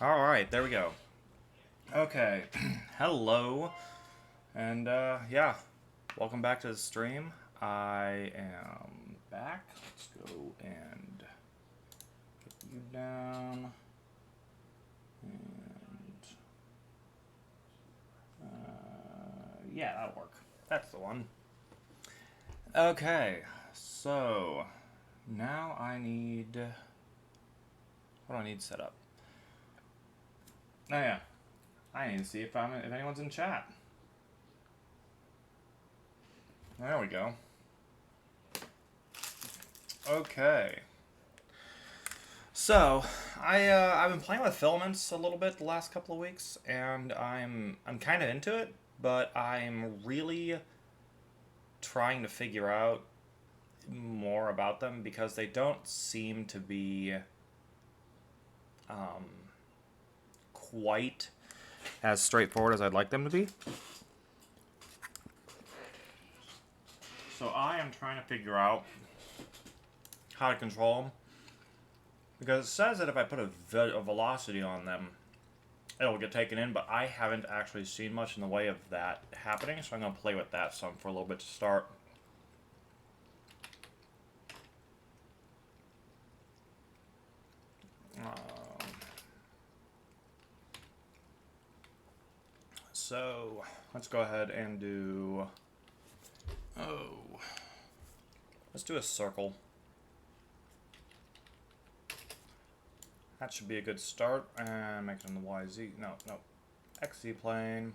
Alright, there we go. Okay, hello, and yeah, welcome back to the stream. I am back. Let's go and get you down, and yeah, that'll work. That's the one. Okay, so now I need, what do I need set up? Oh yeah, I need to see if anyone's in chat. There we go. Okay. So, I've been playing with filaments a little bit the last couple of weeks, and I'm kind of into it, but I'm really trying to figure out more about them because they don't seem to be um, quite as straightforward as I'd like them to be. So I am trying to figure out how to control them. Because it says that if I put a velocity on them, it'll get taken in, but I haven't actually seen much in the way of that happening, so I'm going to play with that some for a little bit to start. So let's go ahead and do, let's do a circle. That should be a good start. And make it in the YZ, no, XZ plane.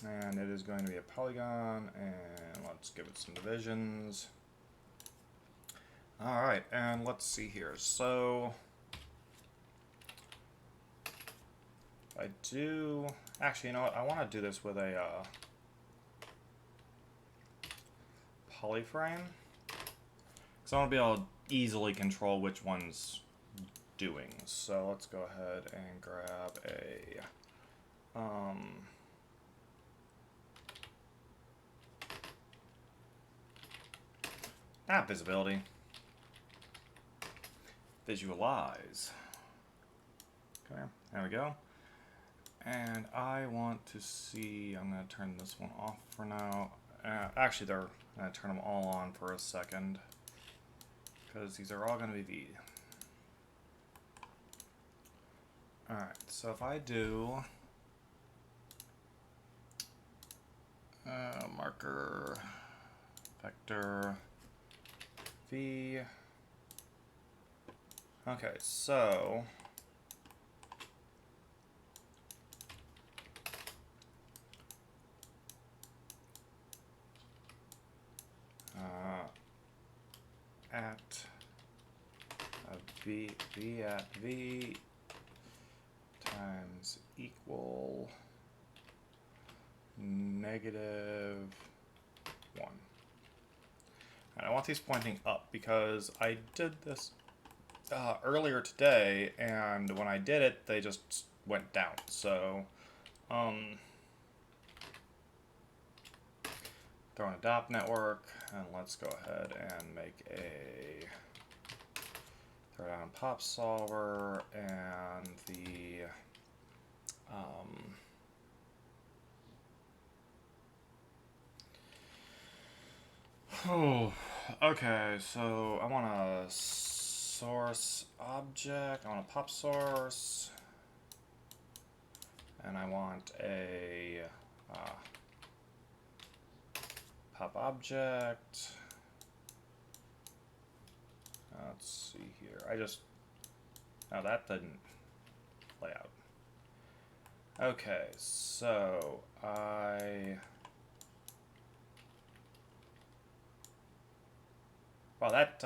And it is going to be a polygon, and let's give it some divisions. Alright, and let's see here. So, I do, actually, you know what, I want to do this with a polyframe. Because I want to be able to easily control which one's doing. So let's go ahead and grab a visibility. Visualize. Okay, there we go. And I want to see, I'm going to turn this one off for now. Actually, I'm going to turn them all on for a second, because these are all going to be V. Alright, so if I do marker, vector, V. Okay, so at V at V times equal -1. And I want these pointing up because I did this earlier today, and when I did it, they just went down. So, throw in a DOP network, and let's go ahead and make a throw down pop solver and the oh, okay, so I want a source object, I want a pop source, and I want a pop object. Let's see here. Oh, that didn't play out. Okay, so well, that,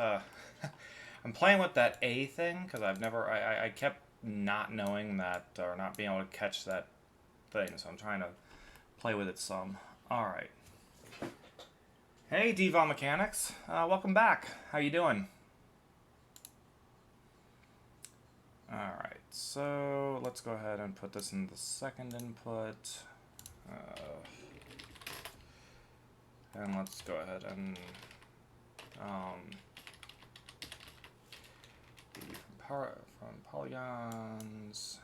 I'm playing with that A thing, because I kept not knowing that, or not being able to catch that thing, so I'm trying to play with it some. Alright. Hey, Devon Mechanics. Welcome back. How you doing? Alright, so let's go ahead and put this in the second input. And let's go ahead and polygons.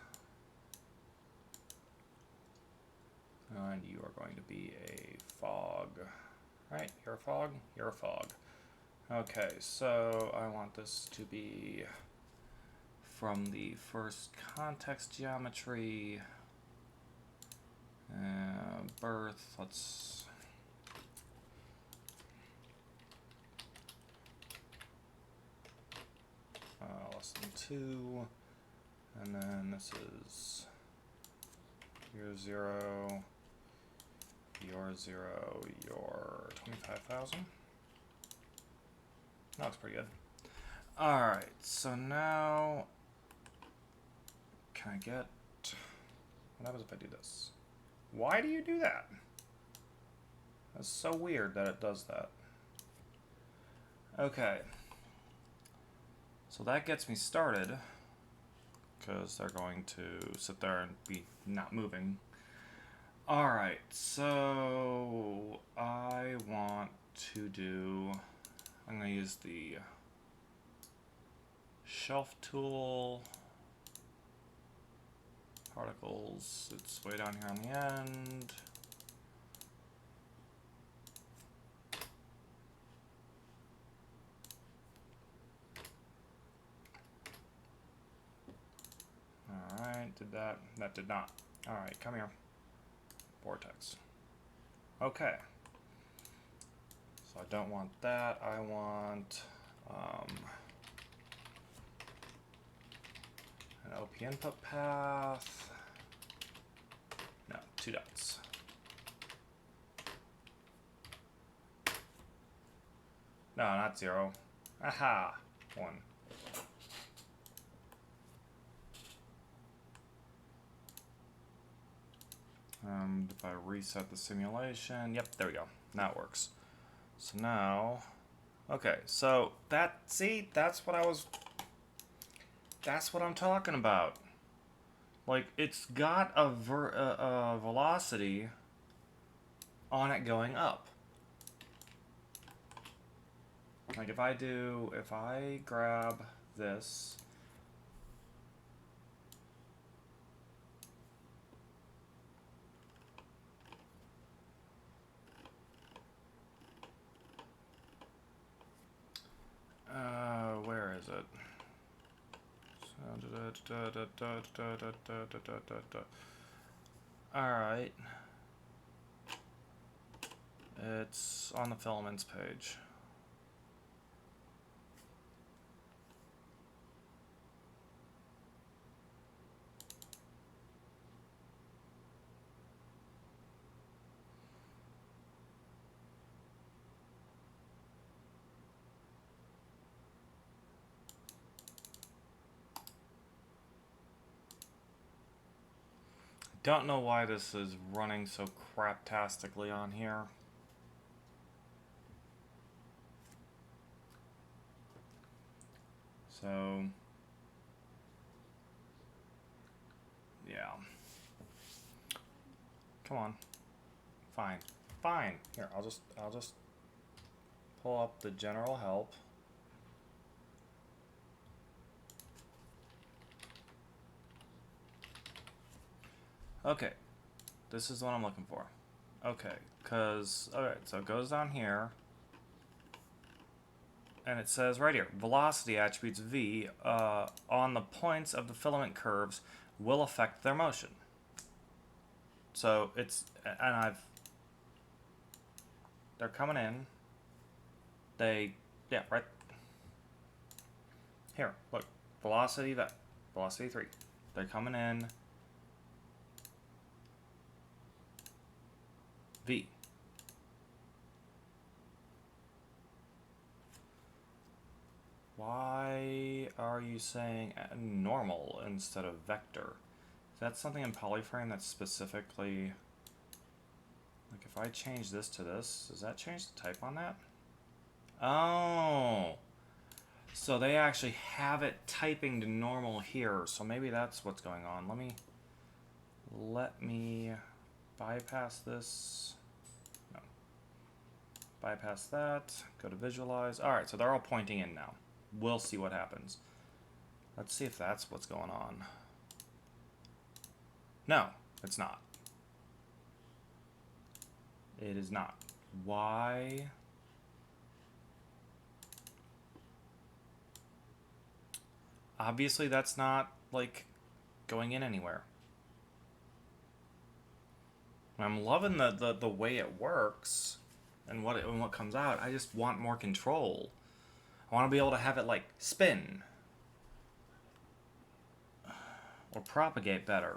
And you are going to be a fog. Right, you're a fog? You're a fog. Okay, so I want this to be from the first context geometry. Birth, let's... less than 2. And then this is your 0, your 0, your 25,000. That looks pretty good. Alright, so now, can I get, what happens if I do this? Why do you do that? That's so weird that it does that. Okay. So that gets me started, because they're going to sit there and be not moving. Alright, so I want to do, I'm going to use the shelf tool, particles, it's way down here on the end. Alright, did that? That did not. Alright, come here. Vortex. Okay. So I don't want that. I want an OP input path. No, 2 dots. No, not 0. Aha! 1. If I reset the simulation, yep, there we go. Now it works. So now, okay, so that, see, that's what I'm talking about. Like, it's got a velocity on it going up. Like, if I grab this, where is it? Alright. It's on the filaments page. Don't know why this is running so craptastically on here. So, yeah. Come on. Fine. Fine. Here, I'll just pull up the general help. Okay, this is what I'm looking for. Okay, alright, so it goes down here, and it says right here, velocity attributes V on the points of the filament curves will affect their motion. So it's, and they're coming in, yeah, right here, look, velocity 3, they're coming in, V. Why are you saying normal instead of vector? Is that something in polyframe that's specifically... Like if I change this to this, does that change the type on that? Oh! So they actually have it typing to normal here, so maybe that's what's going on. Let me bypass this. No. Bypass that. Go to visualize. Alright, so they're all pointing in now. We'll see what happens. Let's see if that's what's going on. No, it's not. It is not. Why? Obviously that's not, like, going in anywhere. I'm loving the way it works and what comes out. I just want more control. I want to be able to have it, like, spin. Or propagate better.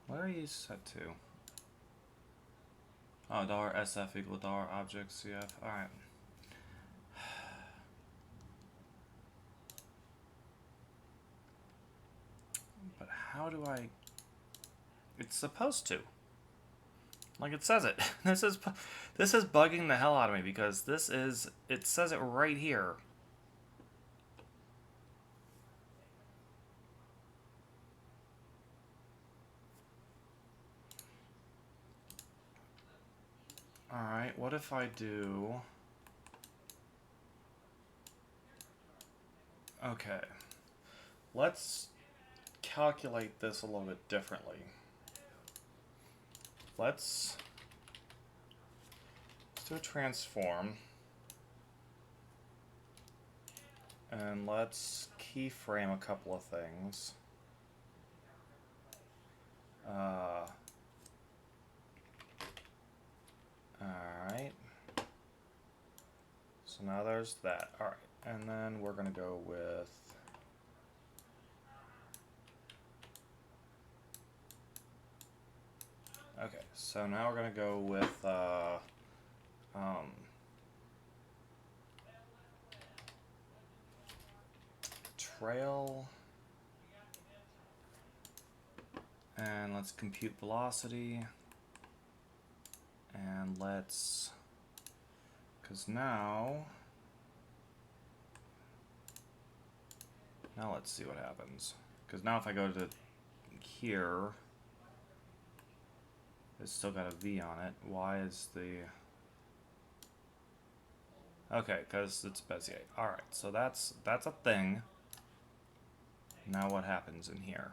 What are you set to? Oh, $SF equal $object CF. Alright. But how do I... It's supposed to. Like it says it. This is bugging the hell out of me because this is... It says it right here. Alright, what if I do... Okay. Let's calculate this a little bit differently. Let's do a transform. And let's keyframe a couple of things. Alright. So now there's that. Alright. And then we're going to go with... Okay, so now we're going to go with trail, and let's compute velocity, and let's, because now let's see what happens, because now if I go to here, it's still got a V on it. Why is the... Okay, because it's Bezier. Alright, so that's a thing. Now what happens in here?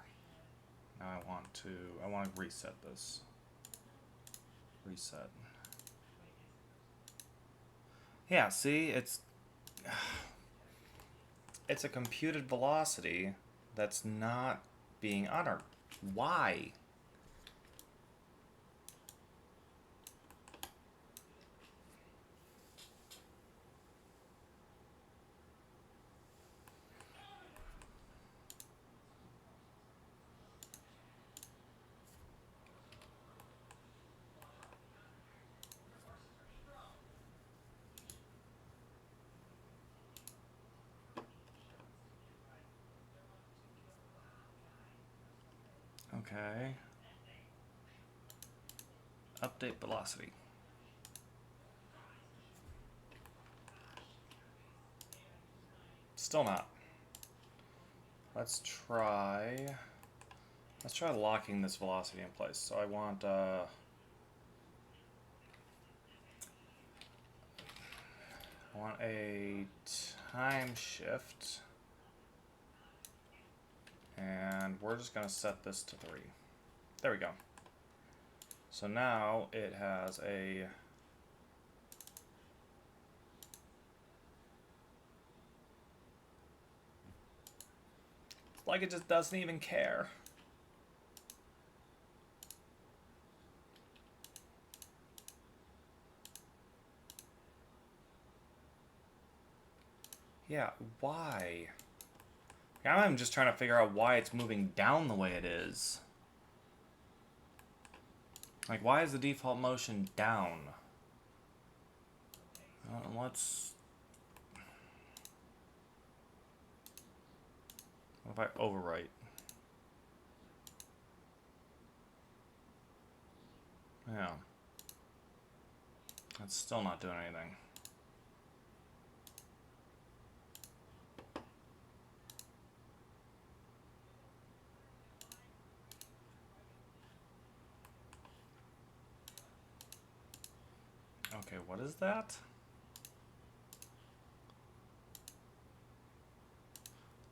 Now I want to reset this. Reset. Yeah, see, it's a computed velocity that's not being honored. Why? Okay. Update velocity. Still not. Let's try locking this velocity in place. So I want a time shift, and we're just going to set this to 3. There we go. So now it has a... It's like it just doesn't even care. Yeah, why? Now I'm just trying to figure out why it's moving down the way it is. Like, why is the default motion down? Let's... What if I overwrite? Yeah. That's still not doing anything. Okay, what is that?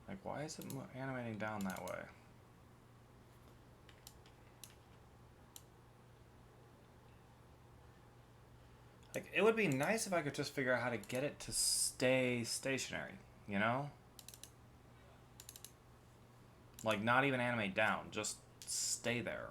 Like, why is it animating down that way? Like, it would be nice if I could just figure out how to get it to stay stationary, you know? Like, not even animate down, just stay there.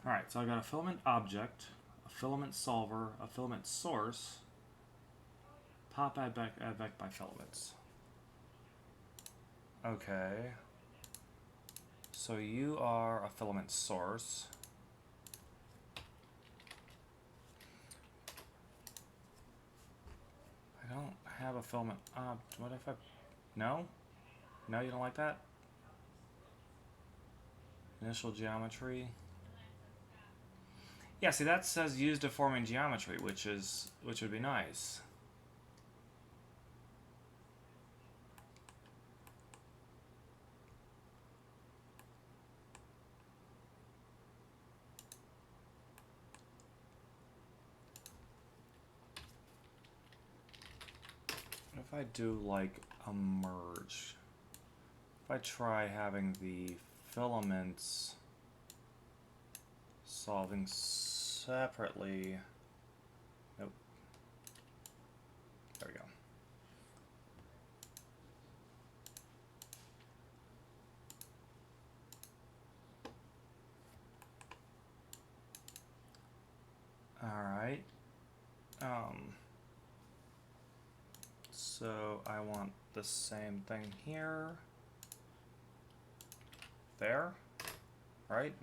Alright, so I got a filament object, a filament solver, a filament source, pop advect by filaments. Okay. So you are a filament source. I don't have a filament what if I... No? No, you don't like that? Initial geometry. Yeah, see that says use deforming geometry, which would be nice. What if I do like a merge? If I try having the filaments solving separately. Nope. There we go. Alright. So I want the same thing here. There. Right?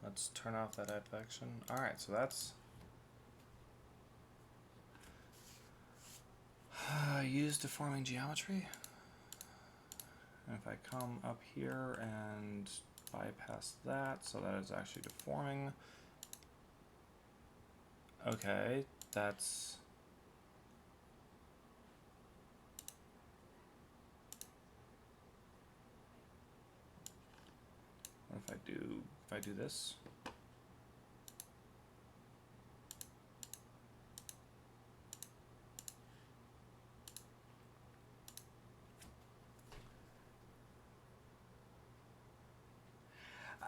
Let's turn off that advection. Alright, so that's... use deforming geometry. And if I come up here and bypass that, so that is actually deforming. Okay, that's... What if I do this?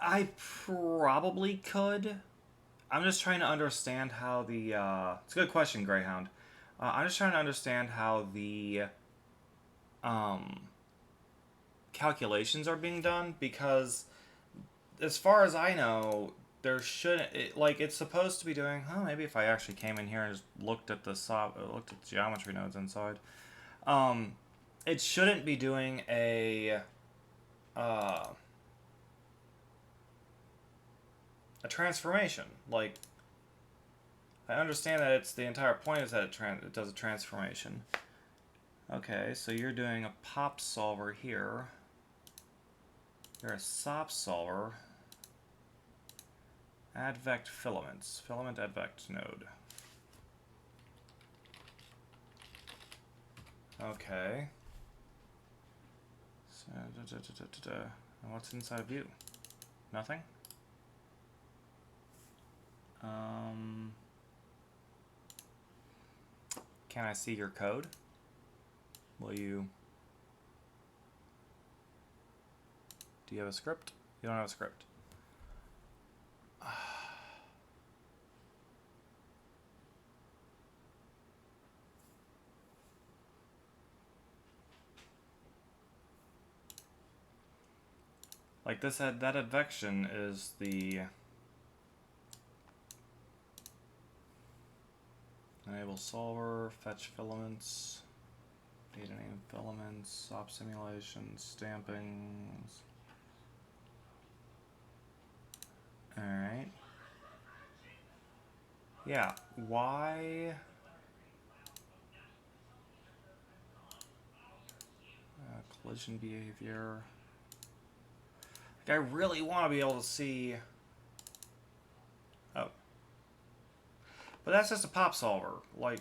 I probably could. I'm just trying to understand how the... it's a good question, Greyhound. I'm just trying to understand how the calculations are being done, because as far as I know, there shouldn't... it's supposed to be doing... Oh, maybe if I actually came in here and just looked at the geometry nodes inside. It shouldn't be doing a transformation. Like, I understand that it's the entire point is that it does a transformation. Okay, so you're doing a pop solver here. You're a SOP solver. Advect filaments. Filament advect node. Okay. So, and what's inside of you? Nothing? Can I see your code? Will you... Do you have a script? You don't have a script. Like this, that advection is the... Enable solver, fetch filaments, data name filaments, SOP simulation, stampings. Alright. Yeah, why... collision behavior. Like, I really want to be able to see... Oh. But that's just a pop solver. Like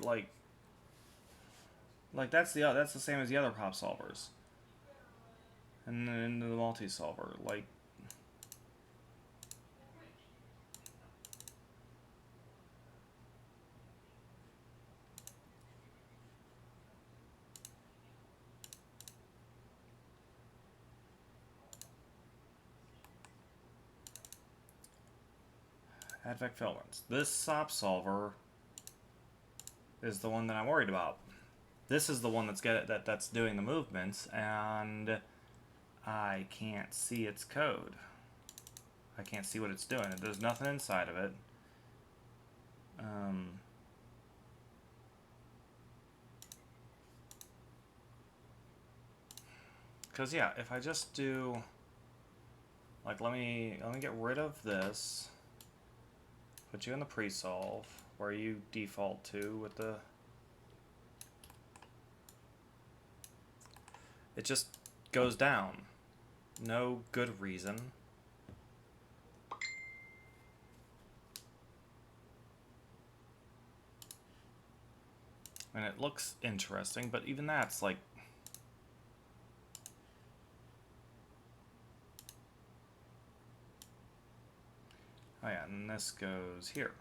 that's the same as the other pop solvers. And then the multi-solver. Like, advect filaments. This SOP solver is the one that I'm worried about. This is the one that's doing the movements, and I can't see its code. I can't see what it's doing. There's nothing inside of it. Because yeah, if I just do, like, let me get rid of this. Put you in the pre-solve where you default to with the. It just goes down. No good reason. And it looks interesting, but even that's like. Oh yeah, and this goes here.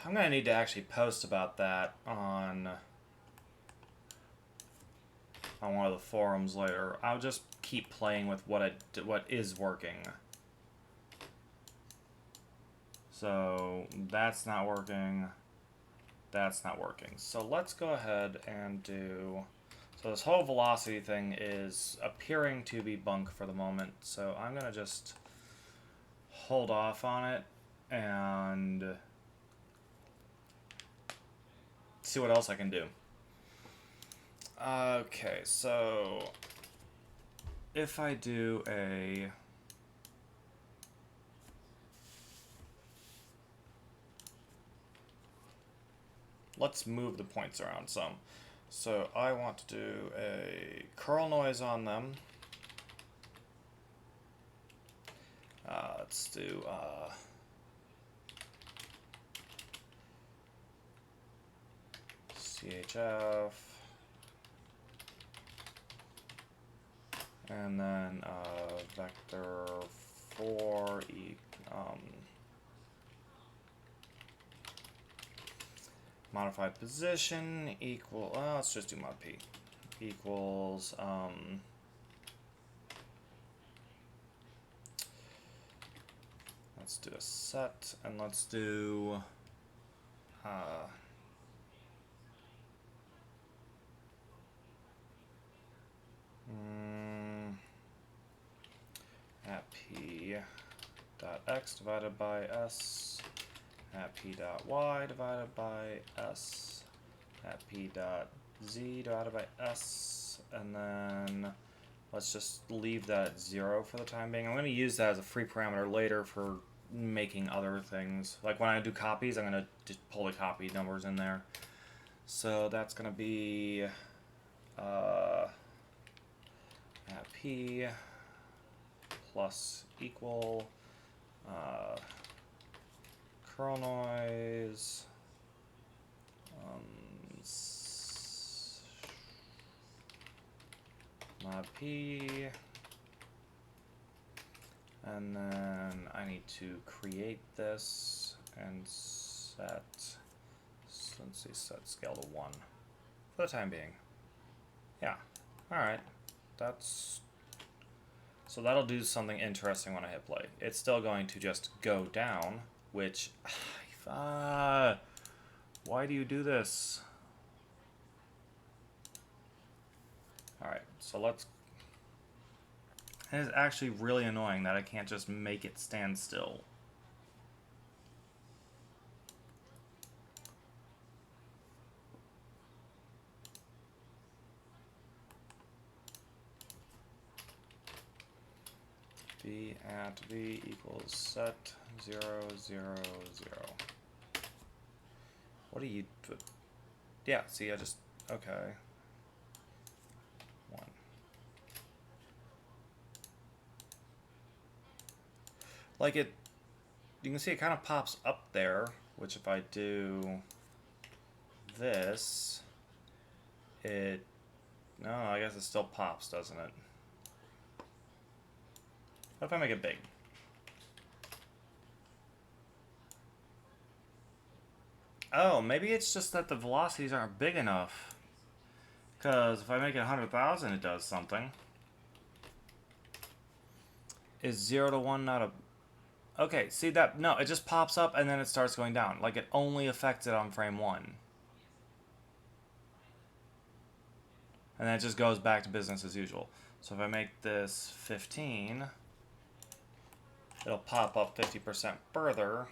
I'm gonna need to actually post about that on one of the forums later. I'll just keep playing with what is working. So that's not working. That's not working. So let's go ahead and do. So this whole velocity thing is appearing to be bunk for the moment. So I'm gonna just hold off on it and see what else I can do. Okay, so if I do a let's move the points around some. So I want to do a curl noise on them. Let's do CHF, and then vector 4 modified position equal. Let's just do mod p equals let's do a set, and let's do at p dot x divided by s at p dot y divided by s at p dot z divided by s, and then let's just leave that at 0 for the time being. I'm going to use that as a free parameter later for making other things. Like when I do copies, I'm going to just pull the copy numbers in there. So that's going to be at p plus equal curl noise mod p, and then I need to create this and set, let's see, set scale to 1 for the time being. Yeah, alright, that's, so that'll do something interesting when I hit play. It's still going to just go down, which, why do you do this? Alright, so let's, it is actually really annoying that I can't just make it stand still. v at v equals set 0, 0, 0. What do you... Yeah, see, I just... Okay. 1. Like it... You can see it kind of pops up there, which if I do this, it... No, I guess it still pops, doesn't it? What if I make it big? Oh, maybe it's just that the velocities aren't big enough. Because if I make it 100,000, it does something. Is 0 to 1 not a... Okay, see that? No, it just pops up and then it starts going down. Like it only affects it on frame 1. And then it just goes back to business as usual. So if I make this 15, it'll pop up 50% further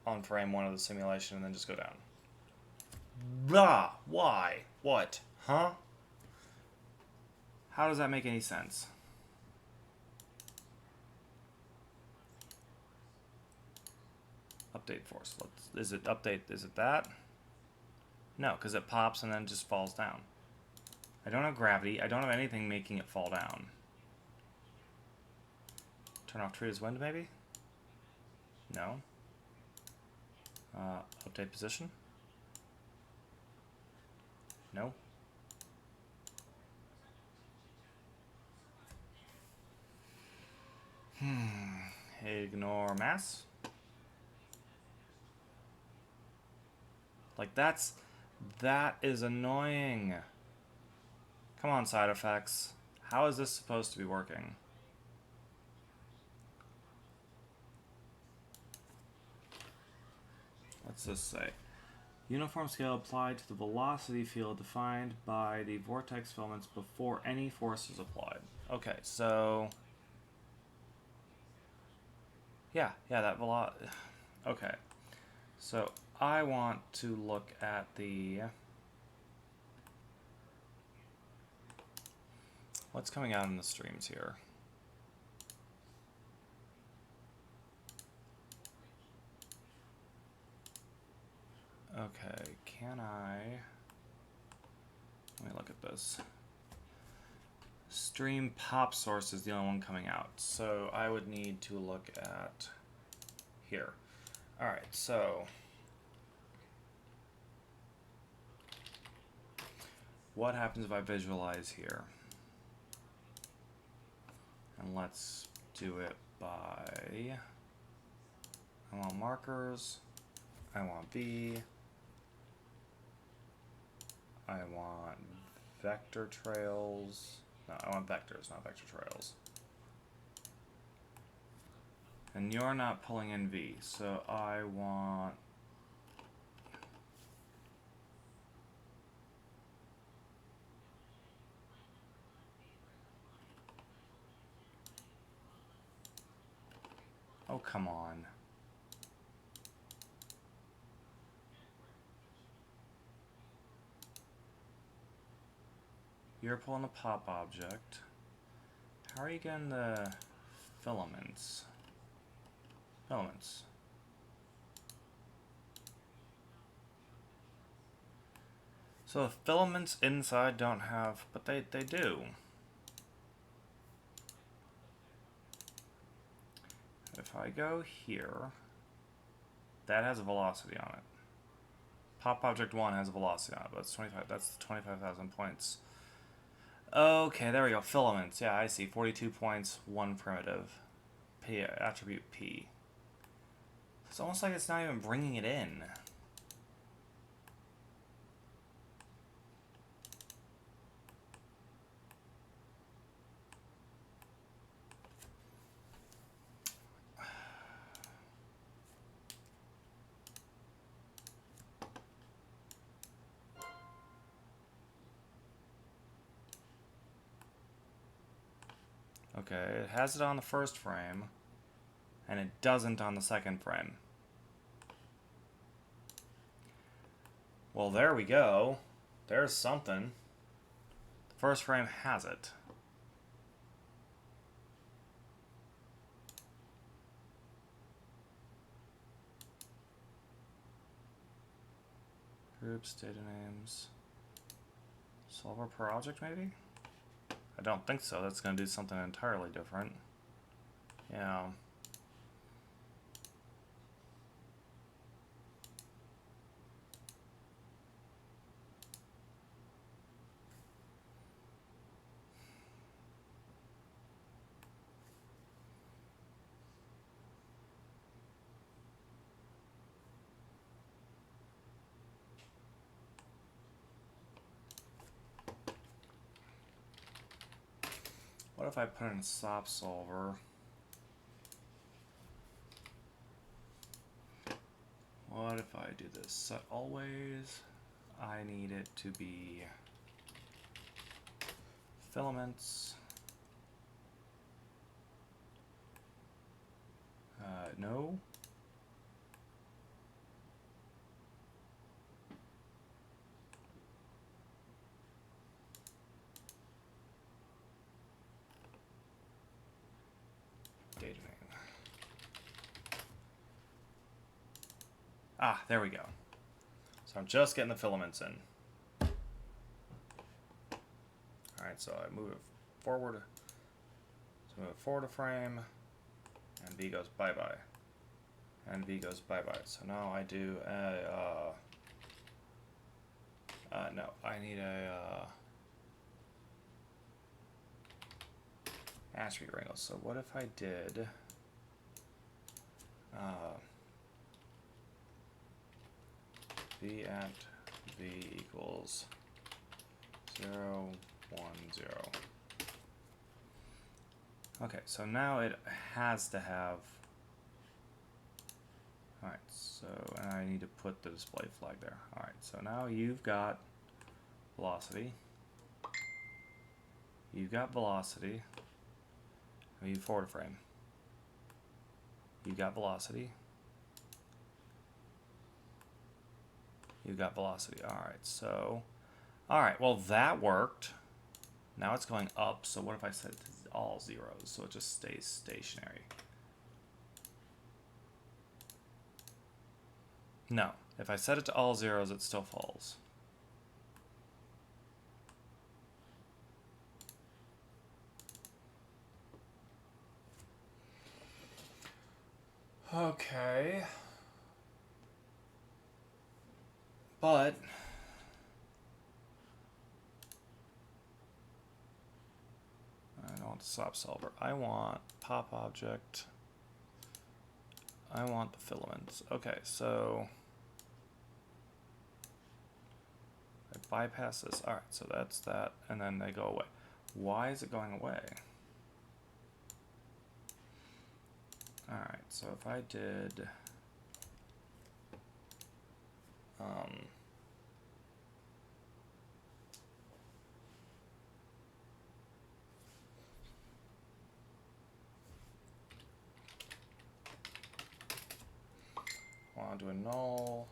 on frame 1 of the simulation and then just go down. Blah! Why? What? Huh? How does that make any sense? Update force. Is it update? Is it that? No, because it pops and then just falls down. I don't have gravity. I don't have anything making it fall down. Turn off treated wind, maybe? No. Update position? No. Ignore mass. Like that is annoying. Come on, side effects. How is this supposed to be working? What's this say? Uniform scale applied to the velocity field defined by the vortex filaments before any force is applied. Okay, so... Yeah, that velocity... Okay. So, I want to look at the... What's coming out in the streams here? Okay, can I... Let me look at this. Stream pop source is the only one coming out, so I would need to look at here. Alright, so... What happens if I visualize here? And let's do it by... I want markers. I want V. I want vector trails. No, I want vectors, not vector trails. And you're not pulling in V, so I want... Oh, come on. You're pulling a pop object. How are you getting the filaments? Filaments. So the filaments inside don't have, but they do. If I go here, that has a velocity on it. Pop object 1 has a velocity on it, but it's 25. That's 25,000 points. Okay, there we go. Filaments. Yeah, I see. 42 points, 1 primitive. P attribute P. It's almost like it's not even bringing it in. Okay, it has it on the first frame, and it doesn't on the second frame. Well, there we go. There's something. The first frame has it. Groups, data names. Solver per object, maybe? I don't think so. That's going to do something entirely different. Yeah. What if I put in SOP solver? What if I do this? Set always. I need it to be filaments. No. Data name. Ah, there we go. So I'm just getting the filaments in. Alright, so I move it forward. So move it forward a frame. And V goes bye-bye. And V goes bye-bye. So now I do a, no, I need a, attribute wrangle. So what if I did, V at V equals 0, 1, 0. Okay, so now it has to have. Alright, so and I need to put the display flag there. Alright, so now you've got velocity. You've got velocity. You forward a frame. You've got velocity. You've got velocity. Alright, so. Alright, well that worked. Now it's going up, so what if I set it to all zeros so it just stays stationary? No, if I set it to all zeros, it still falls. Okay. But I don't want the SOP solver. I want pop object. I want the filaments. Okay, so I bypass this. Alright, so that's that, and then they go away. Why is it going away? Alright, so if I did want to do a null,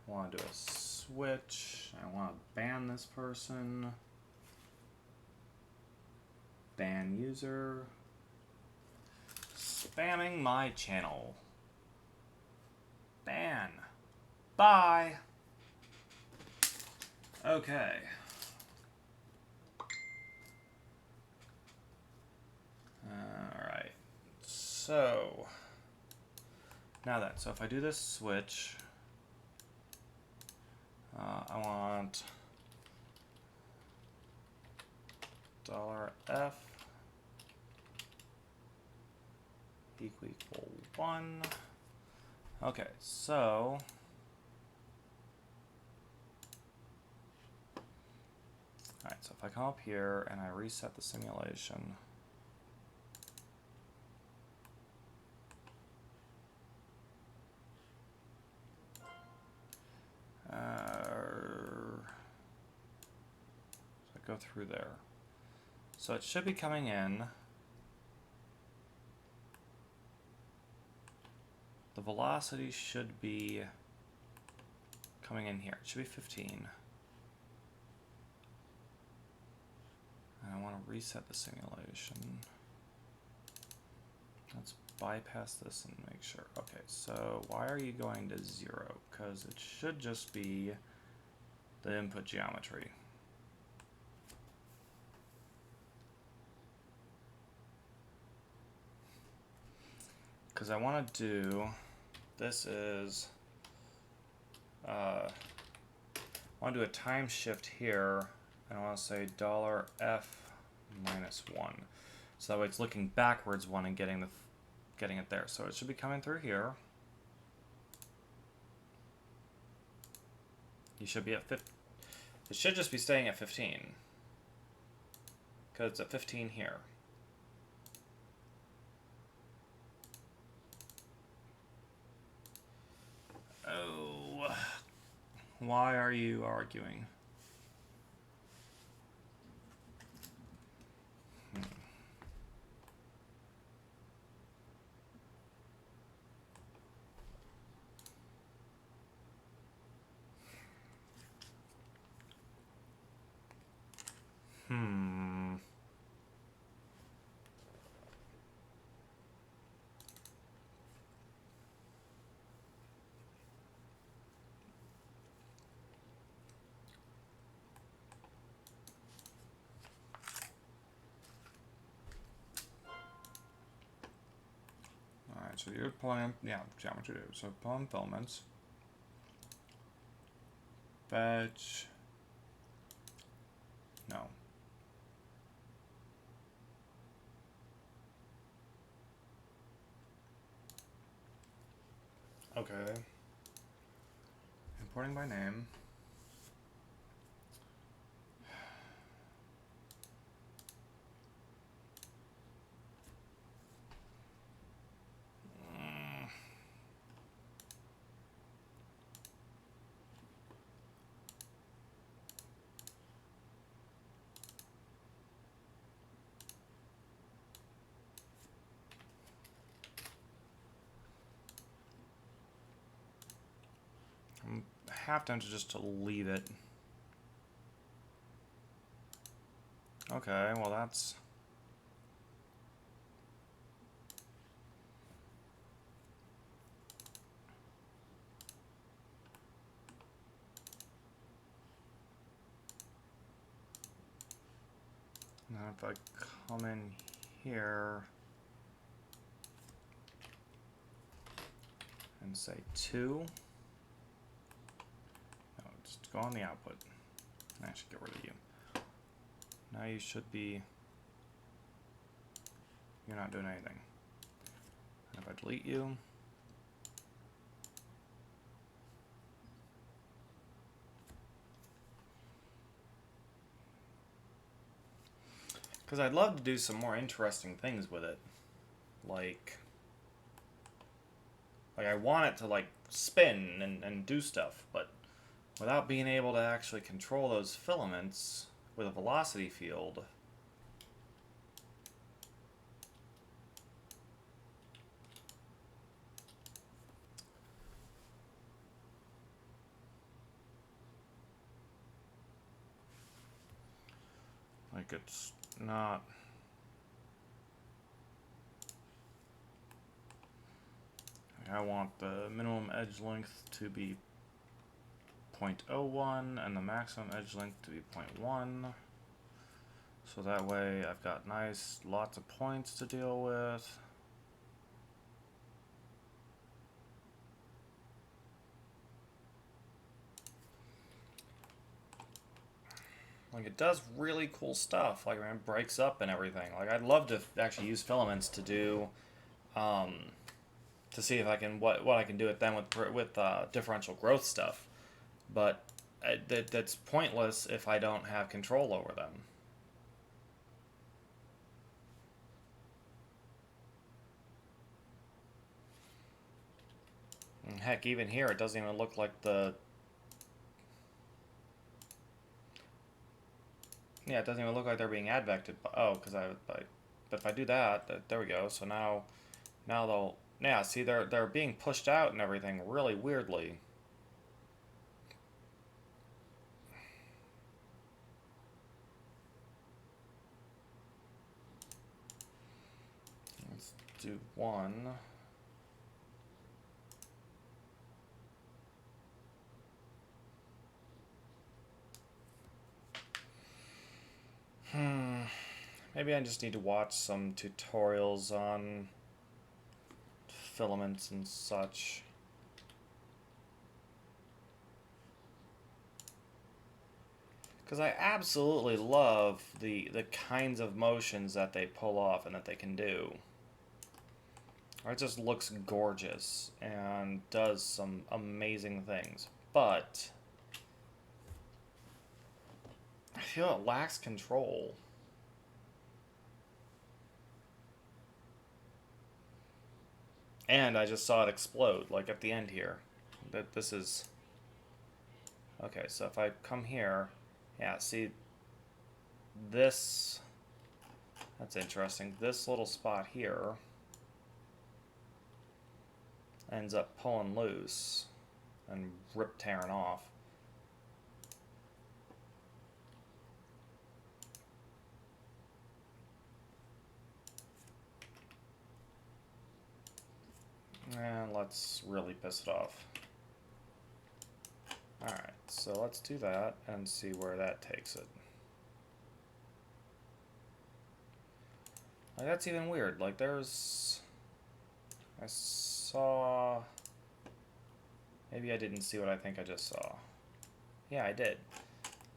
want to do a switch, I want to ban this person, ban user, spamming my channel, ban, bye. Okay. Alright, so now then, so if I do this switch, I want $F equal 1. Okay, so alright, so if I come up here and I reset the simulation, so I go through there. So it should be coming in. The velocity should be coming in here. It should be 15. And I want to reset the simulation. Let's bypass this and make sure. Okay, so why are you going to 0? Because it should just be the input geometry. Because I want to do, this is, I want to do a time shift here, and I want to say $F -1. So that way it's looking backwards one and getting it there. So it should be coming through here. You should be at 15. It should just be staying at 15. Because it's at 15 here. Oh. Why are you arguing? Alright, so you're pulling, yeah, geometry. So pulling filaments. Fetch. No. Okay. Importing by name. I'm half tempted just to leave it. Okay, well that's... Now if I come in here and say 2, no, just go on the output. I should get rid of you. Now you should be, you're not doing anything. And if I delete you, because I'd love to do some more interesting things with it. Like I want it to like spin and do stuff, but without being able to actually control those filaments with a velocity field, like it's not... I want the minimum edge length to be 0.01 and the maximum edge length to be 0.1. So that way I've got lots of points to deal with. Like, it does really cool stuff. Like, it breaks up and everything. Like, I'd love to actually use filaments to do, to see if I can, what I can do with them with differential growth stuff. But that's pointless if I don't have control over them. And heck, even here, it doesn't even look like the... Yeah, it doesn't even look like they're being advected. Oh, because but if I do that, there we go. So now they'll... Yeah, see, they're being pushed out and everything really weirdly. Let's do one. Maybe I just need to watch some tutorials on filaments and such. Because I absolutely love the kinds of motions that they pull off and that they can do. It just looks gorgeous and does some amazing things. But I feel it lacks control. And I just saw it explode, like at the end here. That this is... Okay, so if I come here... Yeah, see... This... That's interesting. This little spot here... ends up pulling loose and tearing off. And let's really piss it off. Alright, so let's do that and see where that takes it. Like, that's even weird. Like, there's... I saw... Maybe I didn't see what I think I just saw. Yeah, I did.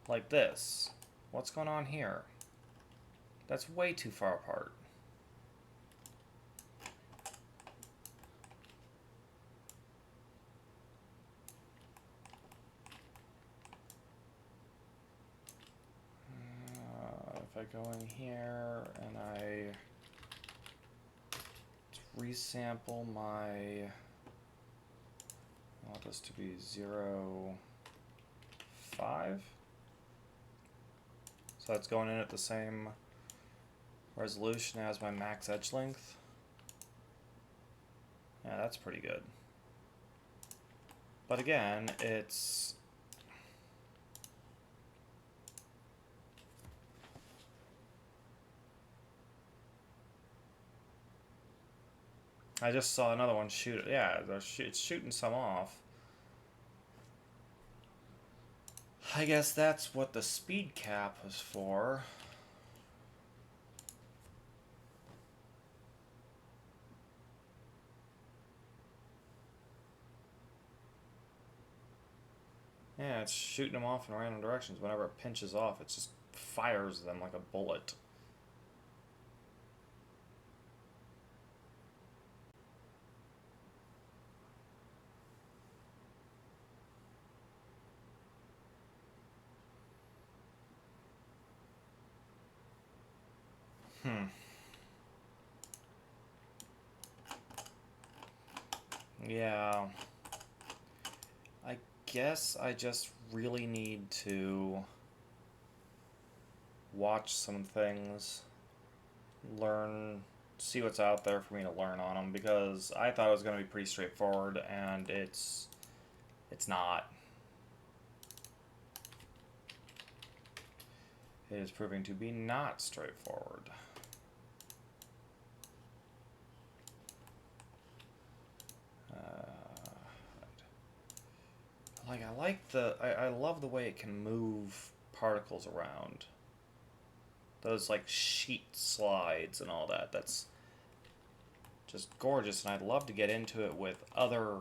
Like this. What's going on here? That's way too far apart. If I go in here and I resample my, I want this to be 0, 5. So that's going in at the same resolution as my max edge length. Yeah, that's pretty good. But again, it's... I just saw another one shoot. Yeah, it's shooting some off. I guess that's what the speed cap was for. Yeah, it's shooting them off in random directions. Whenever it pinches off, it just fires them like a bullet. Yeah. I guess I just really need to watch some things, learn, see what's out there for me to learn on them, because I thought it was going to be pretty straightforward, and it's not. It is proving to be not straightforward. Like, I love the way it can move particles around. Those, like, sheet slides and all that. That's just gorgeous, and I'd love to get into it with other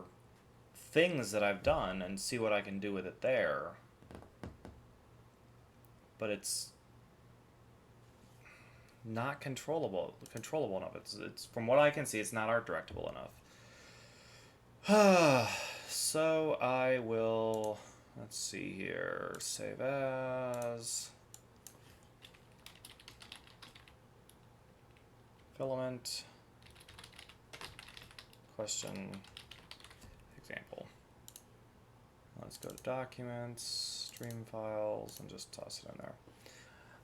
things that I've done and see what I can do with it there. But it's not controllable enough. It's from what I can see, it's not art directable enough. So I will, let's see here, save as, filament, question, example. Let's go to documents, stream files, and just toss it in there.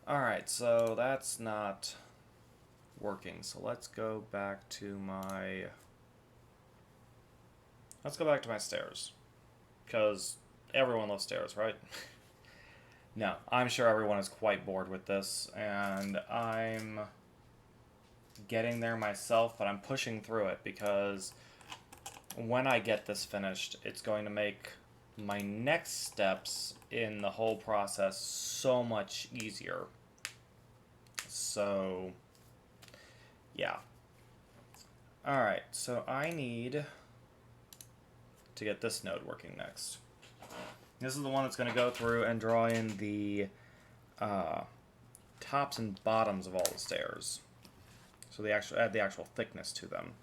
Alright, so that's not working. So let's go back to my... Let's go back to my stairs. Because everyone loves stairs, right? No, I'm sure everyone is quite bored with this, and I'm getting there myself, but I'm pushing through it because when I get this finished, it's going to make my next steps in the whole process so much easier. So, yeah. Alright, so I need to get this node working next. This is the one that's going to go through and draw in the tops and bottoms of all the stairs. So they actually add the actual thickness to them.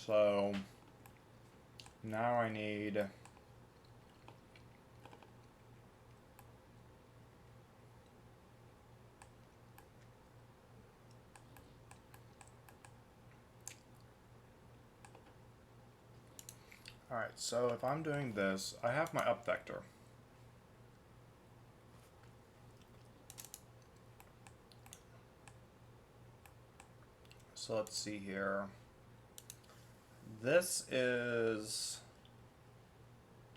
So now I need Alright, so if I'm doing this, I have my up vector. So let's see here. This is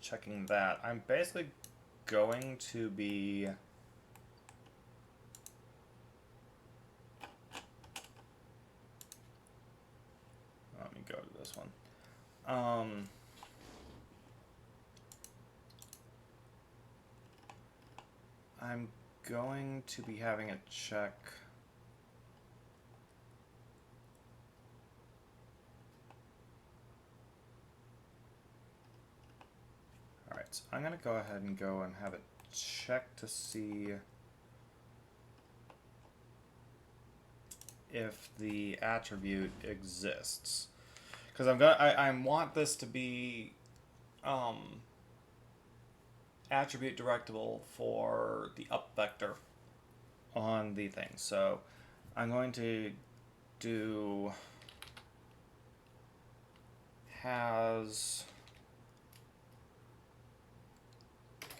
checking that. I'm basically going to be let me go to this one. I'm going to be having a check. Alright, so I'm going to go ahead and have it check to see if the attribute exists. Because I want this to be attribute directable for the up vector on the thing. So I'm going to do has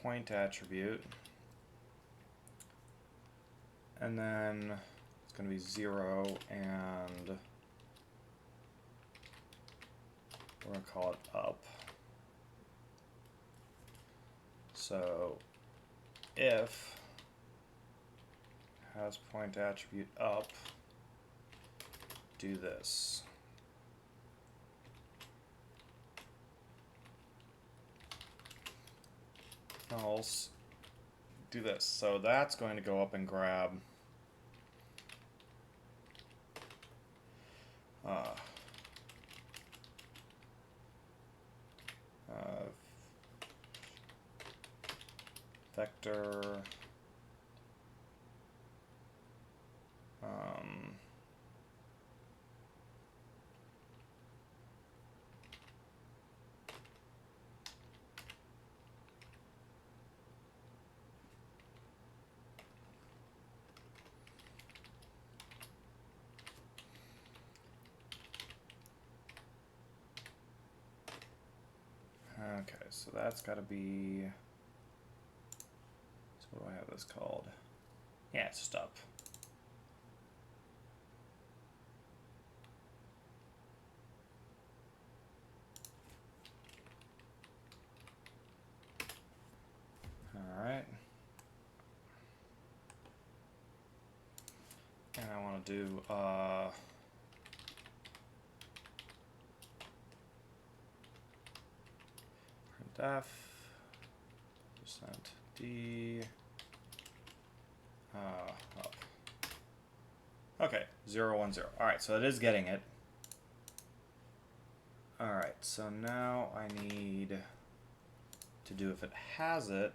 point attribute, and then it's going to be 0, and we're going to call it up. So if has point attribute up, do this. Else, do this. So that's going to go up and grab vector okay, so that's got to be, so what do I have this called? Yeah, it's just up. Alright. And I want to do printf percent %d up. Okay, 0, 1, 0. Alright, so it is getting it. Alright, so now I need to do, if it has it,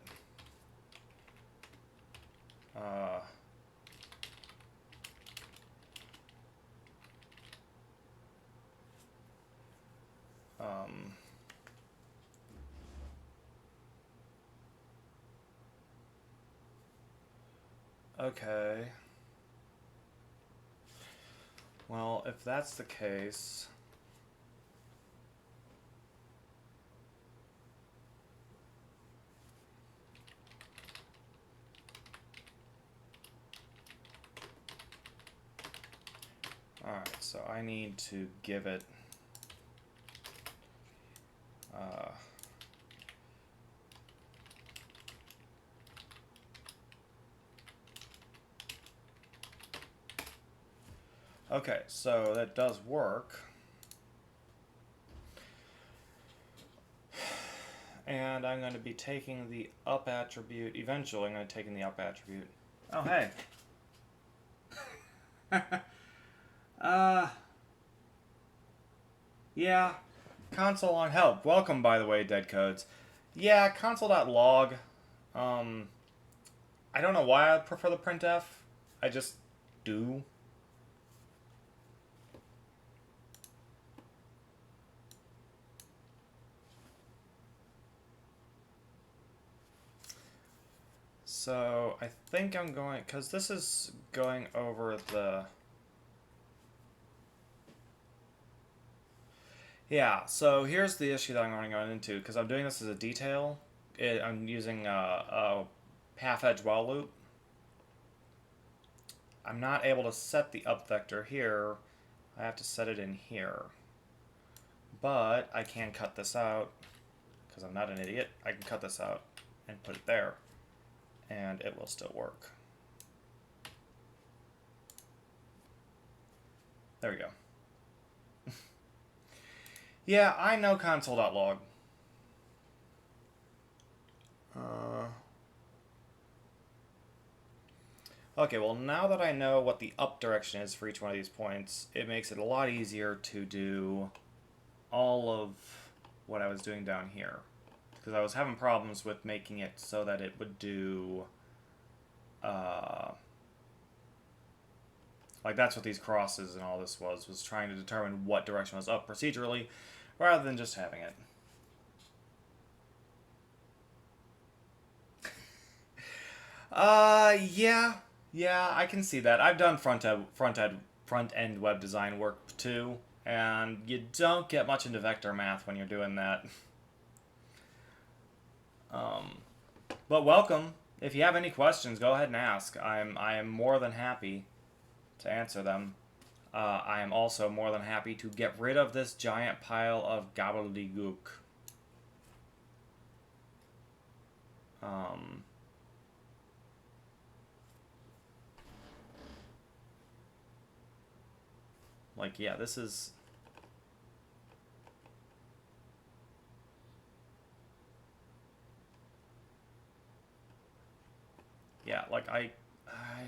okay. Well, if that's the case, alright, so I need to give it okay, so that does work. And I'm going to be taking the up attribute. Eventually, I'm going to take in the up attribute. Oh, hey. Yeah. Console on help. Welcome, by the way, Dead Codes. Yeah, console.log. I don't know why I prefer the printf. I just do. So I think I'm going, because this is going over the... Yeah, so here's the issue that I'm going to go into, because I'm doing this as a detail. I'm using a half-edge while loop. I'm not able to set the up vector here. I have to set it in here. But I can cut this out, because I'm not an idiot. I can cut this out and put it there, and it will still work. There we go. Yeah, I know console.log. Okay, well now that I know what the up direction is for each one of these points, it makes it a lot easier to do all of what I was doing down here. Because I was having problems with making it so that it would do... like that's what these crosses and all this was trying to determine what direction was up procedurally, rather than just having it. Yeah, I can see that. I've done front-end web design work too, and you don't get much into vector math when you're doing that. But welcome. If you have any questions, go ahead and ask. I am more than happy to answer them. I am also more than happy to get rid of this giant pile of gobbledygook. Like, yeah, this is... Yeah, like, I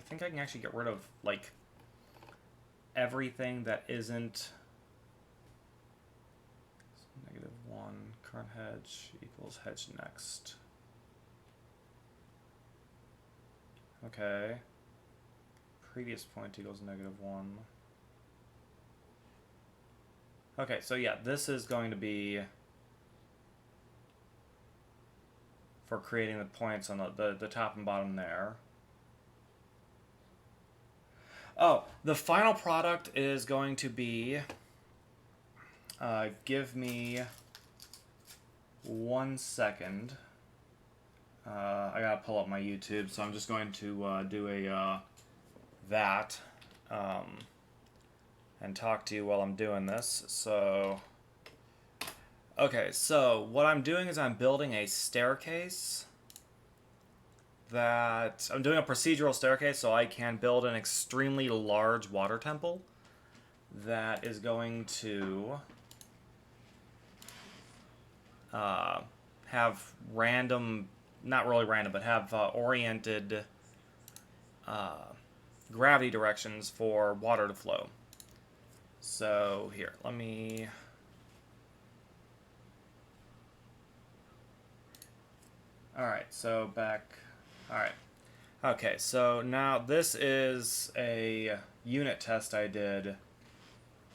think I can actually get rid of, like, everything that isn't... -1, current hedge equals hedge next. Okay. Previous point equals -1. Okay, so yeah, this is going to be for creating the points on the top and bottom there. Oh, the final product is going to be, give me 1 second. I gotta pull up my YouTube, so I'm just going to do a that and talk to you while I'm doing this. So, okay, so what I'm doing is I'm building a staircase that I'm doing a procedural staircase so I can build an extremely large water temple that is going to have random, not really random, but have oriented gravity directions for water to flow. So here, let me... Alright, so back... Alright. Okay, so now this is a unit test I did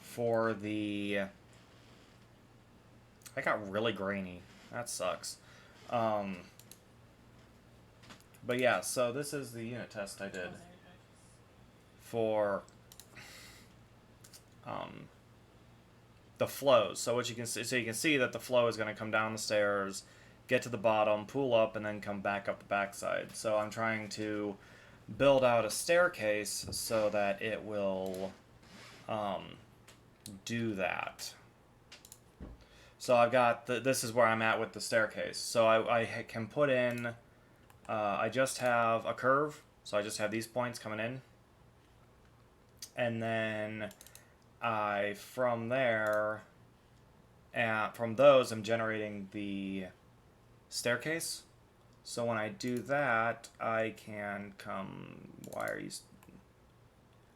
for the... I got really grainy. That sucks. But yeah, so this is the unit test I did for the flows. So what you can see, so you can see that the flow is going to come down the stairs, get to the bottom, pool up, and then come back up the backside. So I'm trying to build out a staircase so that it will do that. So I've got, this is where I'm at with the staircase. So I can put in, I just have a curve. So I just have these points coming in. And then from there, from those, I'm generating the staircase. So when I do that, I can come, why are you,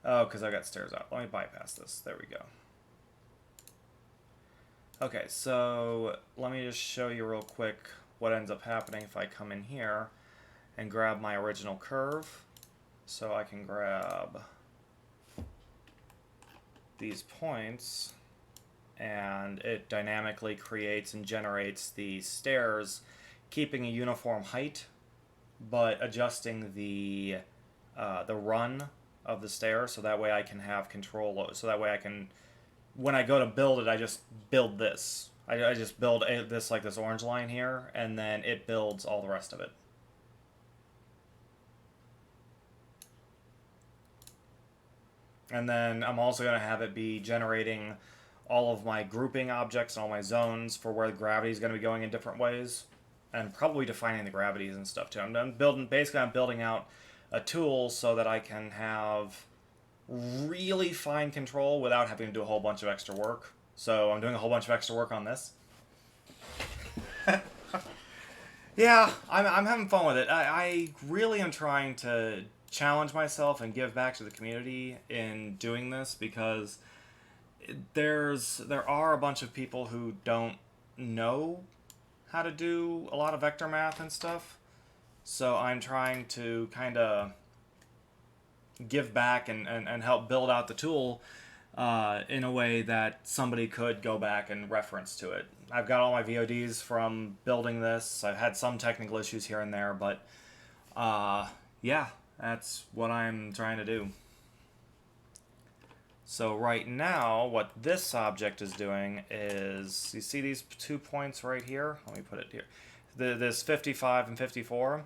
oh, because I got stairs up. Let me bypass this. There we go. Okay, so let me just show you real quick what ends up happening if I come in here and grab my original curve. So I can grab these points, and it dynamically creates and generates the stairs, keeping a uniform height, but adjusting the run of the stair, so that way I can have control. So that way I can, when I go to build it, I just build this. I just build this like this orange line here, and then it builds all the rest of it. And then I'm also going to have it be generating all of my grouping objects and all my zones for where the gravity is going to be going in different ways, and probably defining the gravities and stuff too. I'm building out a tool so that I can have really fine control without having to do a whole bunch of extra work. So I'm doing a whole bunch of extra work on this. Yeah, I'm having fun with it. I really am trying to challenge myself and give back to the community in doing this, because there are a bunch of people who don't know how to do a lot of vector math and stuff. So I'm trying to kind of give back and help build out the tool in a way that somebody could go back and reference to it. I've got all my VODs from building this. I've had some technical issues here and there, but yeah, that's what I'm trying to do. So right now, what this object is doing is, you see these 2 points right here? Let me put it here. This 55 and 54.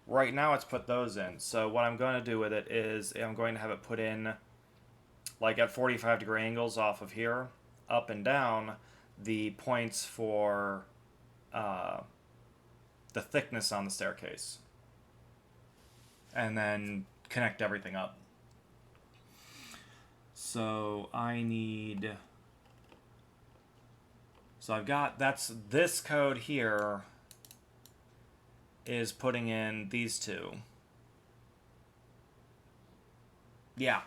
Right now it's put those in. So what I'm going to do with it is I'm going to have it put in like at 45-degree angles off of here, up and down, the points for the thickness on the staircase. And then connect everything up. So I need, so I've got, this code here is putting in these two. Yeah.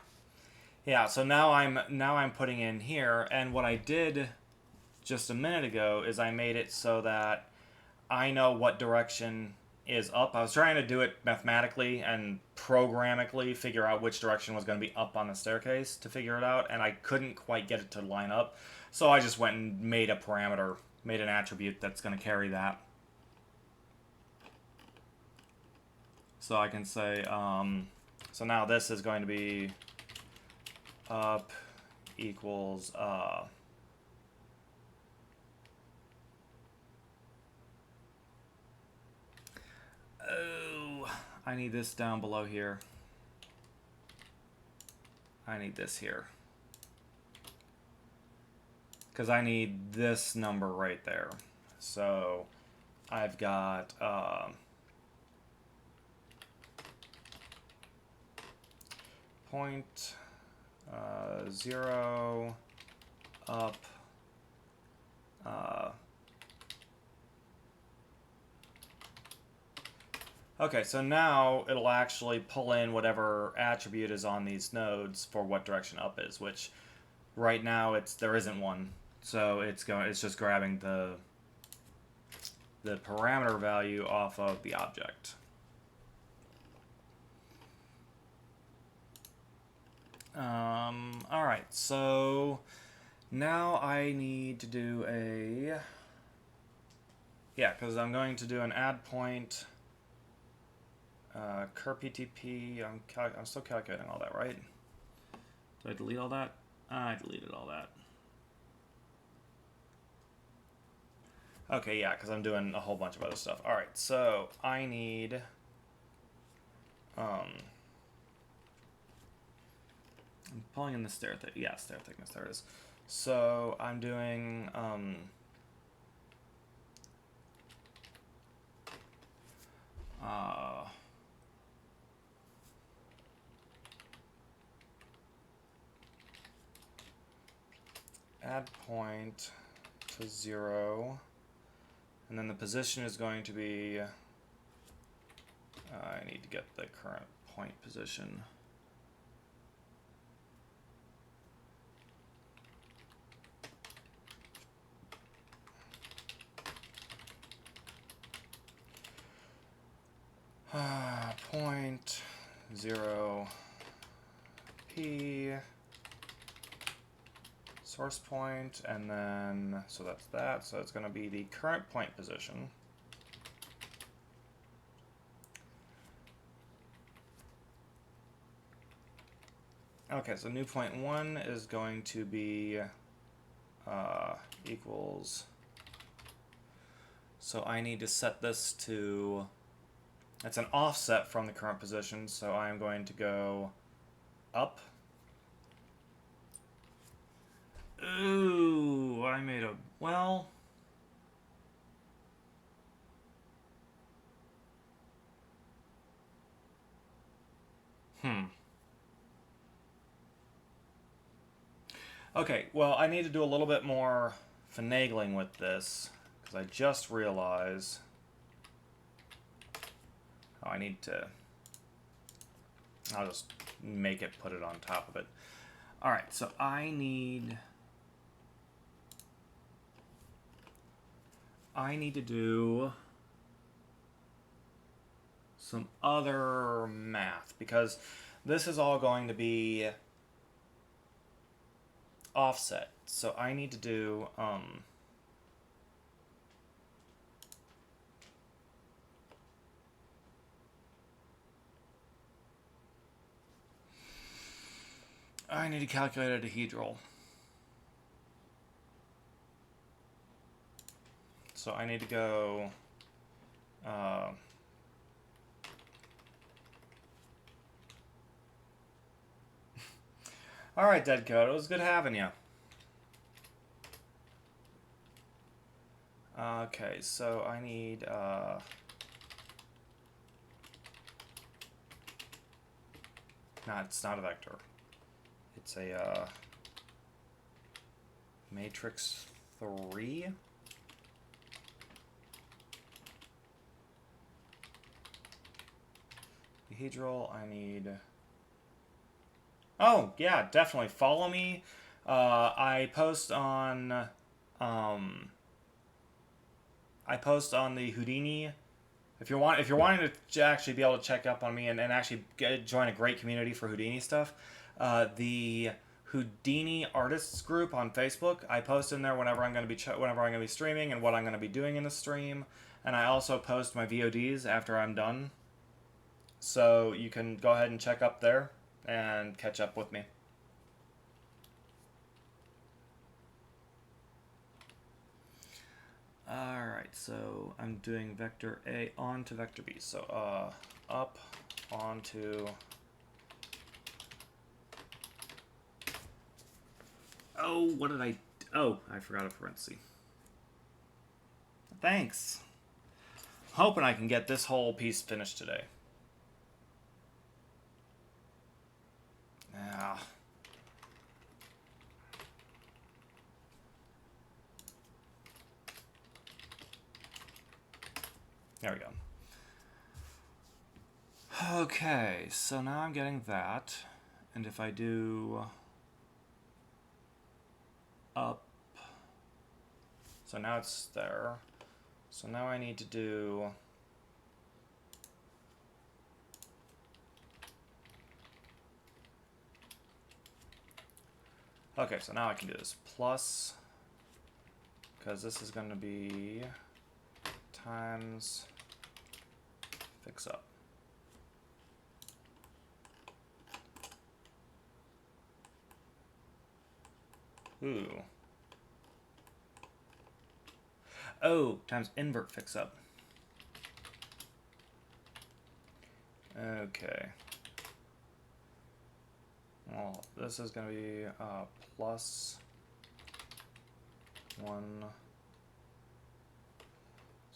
Yeah, so now I'm putting in here, and what I did just a minute ago is I made it so that I know what direction is up. I was trying to do it mathematically and programmatically figure out which direction was going to be up on the staircase to figure it out, and I couldn't quite get it to line up. So I just went and made a parameter, made an attribute that's going to carry that. So I can say, so now this is going to be up equals, oh, I need this down below here. I need this here. Because I need this number right there. So I've got point 0 up okay, so now it'll actually pull in whatever attribute is on these nodes for what direction up is, which right now there isn't one. So it's just grabbing the parameter value off of the object. All right, so now I need to do because I'm going to do an add point, cur PTP. I'm still calculating all that, right? Did I delete all that? I deleted all that. Okay, yeah, because I'm doing a whole bunch of other stuff. All right, so I need I'm pulling in the stair thickness. There it is. So I'm doing add point to 0, and then the position is going to be, I need to get the current point position. Point 0 p source point, and then so that's that. So it's going to be the current point position. Okay, so new point 1 is going to be equals. So I need to set this to. It's an offset from the current position, so I'm going to go up. Ooh, I made a, well. Okay, well, I need to do a little bit more finagling with this, because I just realized. Oh, I need to. I'll just make it, put it on top of it. All right, so I need to do some other math, because this is all going to be offset. So I need to do I need to calculate a dihedral. So I need to go all right, Dead Code, it was good having you. Okay, so I need no, it's not a vector. It's a matrix 3. Dihedral, I need. Oh, yeah, definitely. Follow me. I post on the Houdini. If you're wanting to actually be able to check up on me and actually join a great community for Houdini stuff, the Houdini Artists group on Facebook, I post in there whenever I'm going to be streaming and what I'm going to be doing in the stream, and I also post my VODs after I'm done. So you can go ahead and check up there and catch up with me. Alright, so I'm doing vector A onto vector B. So up onto. Oh, what did I. Oh, I forgot a parenthesis. Thanks. Hoping I can get this whole piece finished today. Yeah. There we go. Okay, so now I'm getting that. And if I do up, so now it's there. So now I need to do okay, so now I can do this plus, because this is going to be times fix up. Ooh. Oh, times invert fix up. Okay. Well, this is going to be plus 1.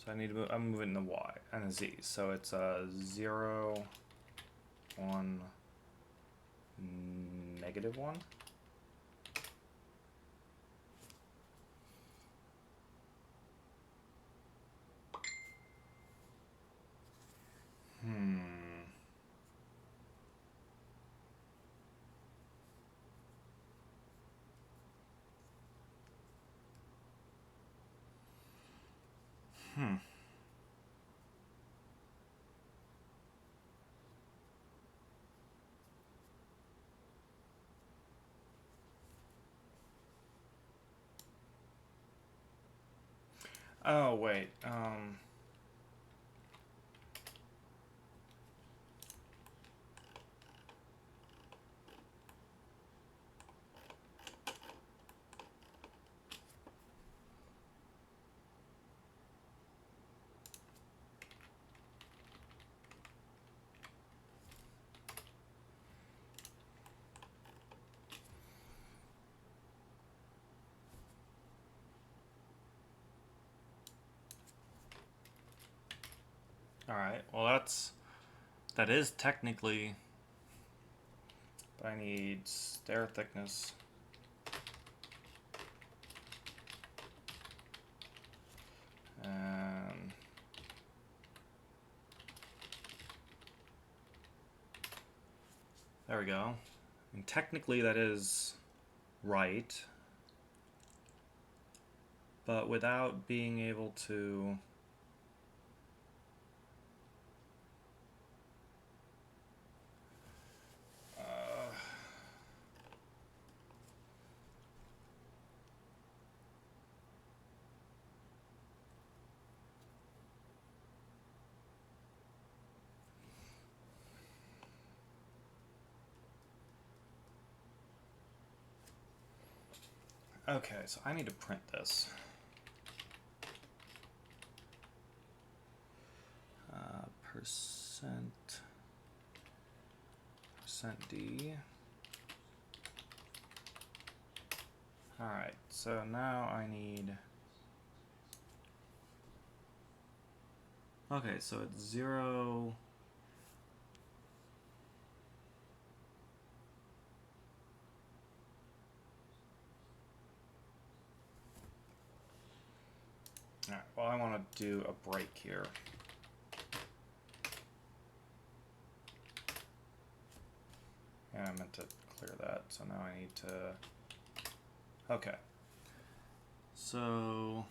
So I need to move, I'm moving the Y and a Z. So it's 0, 1, -1. Oh, wait. Alright, well that is technically, but I need stair thickness. And there we go. And technically that is right, but without being able to okay, so I need to print this. %D. Alright, so now I need... Okay, so it's 0... Alright, well I want to do a break here. Yeah, I meant to clear that, so now I need to... Okay. So...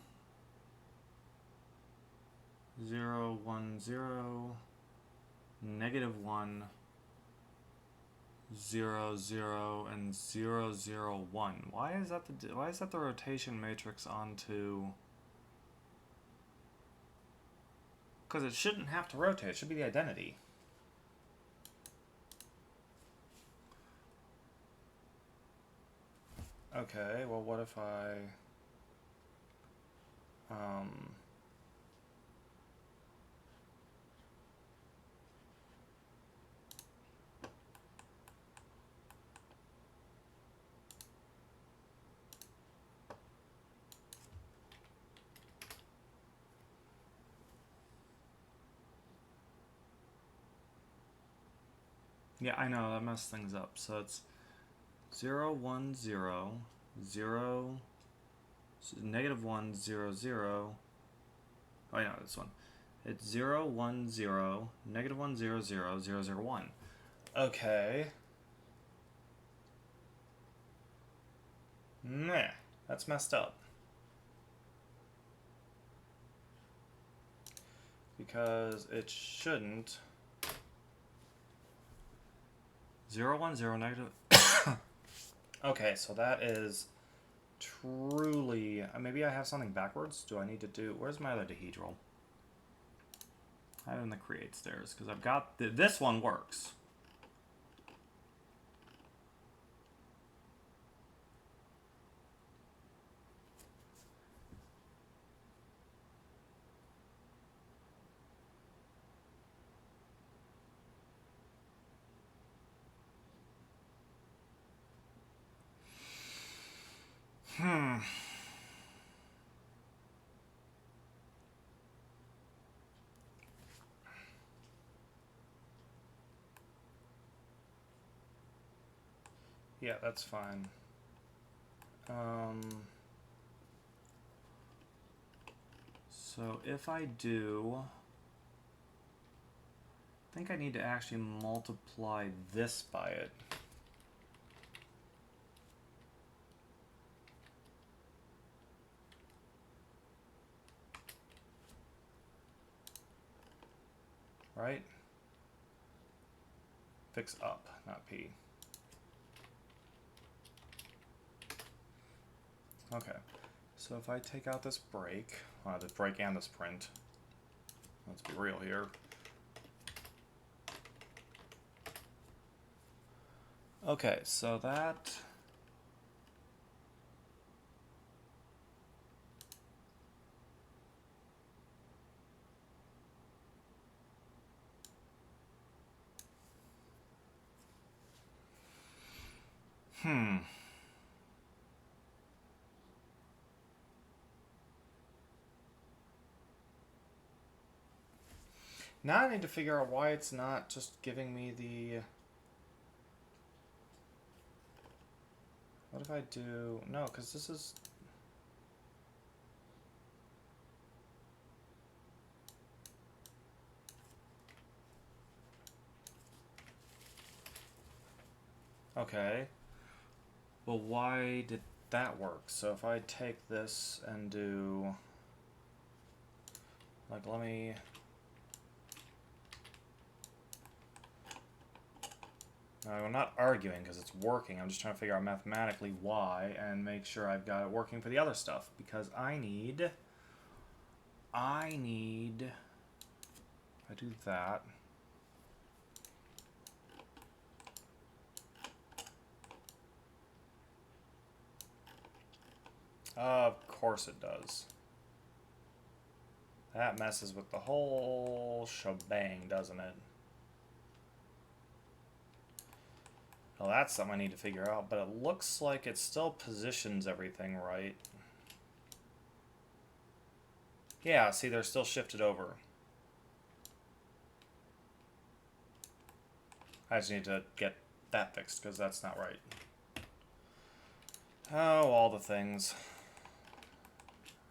0, 1, 0, -1, 0, 0, and 0, 0, 1. Why is that the rotation matrix onto... Because it shouldn't have to rotate, it should be the identity. Okay, well what if I... Yeah, I know, that messed things up. So it's 0, 1, 0, 0, -1, 0, 0. Oh, yeah, this one. It's 0, 1, 0, -1, 0, 0, 0, 0, 1. Okay. Meh. That's messed up. Because it shouldn't. 0, 1, 0, negative. Okay, so that is truly... maybe I have something backwards? Do I need to do... Where's my other dihedral? I have it in the create stairs, because I've got... this one works. Yeah, that's fine. So if I do, I think I need to actually multiply this by it. Right? Fix up, not P. Okay, so if I take out this break and this print, let's be real here. Okay, so that... Now I need to figure out why it's not just giving me the... What if I do... No, because this is... Okay. Well, why did that work? So if I take this and do... Like, let me... No, I'm not arguing because it's working. I'm just trying to figure out mathematically why and make sure I've got it working for the other stuff. Because I need... If I do that... Of course it does. That messes with the whole shebang, doesn't it? Well, that's something I need to figure out, but it looks like it still positions everything right. Yeah, see, they're still shifted over. I just need to get that fixed, because that's not right. Oh, all the things.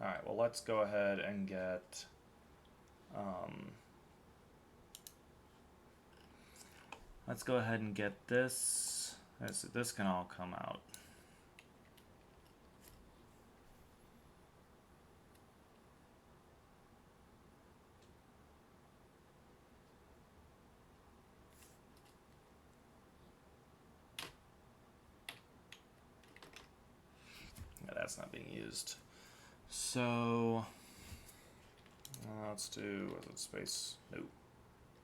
Alright, well, let's go ahead and get... let's go ahead and get this. This can all come out. Yeah, that's not being used. So let's do, was it space? No.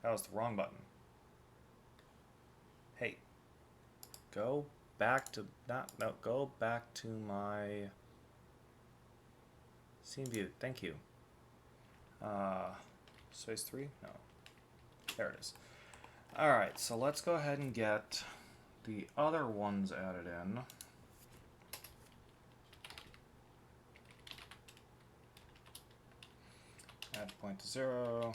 That was the wrong button. Hey. Go back to go back to my scene view. Thank you. Space 3? No. There it is. Alright, so let's go ahead and get the other ones added in. Add point to 0.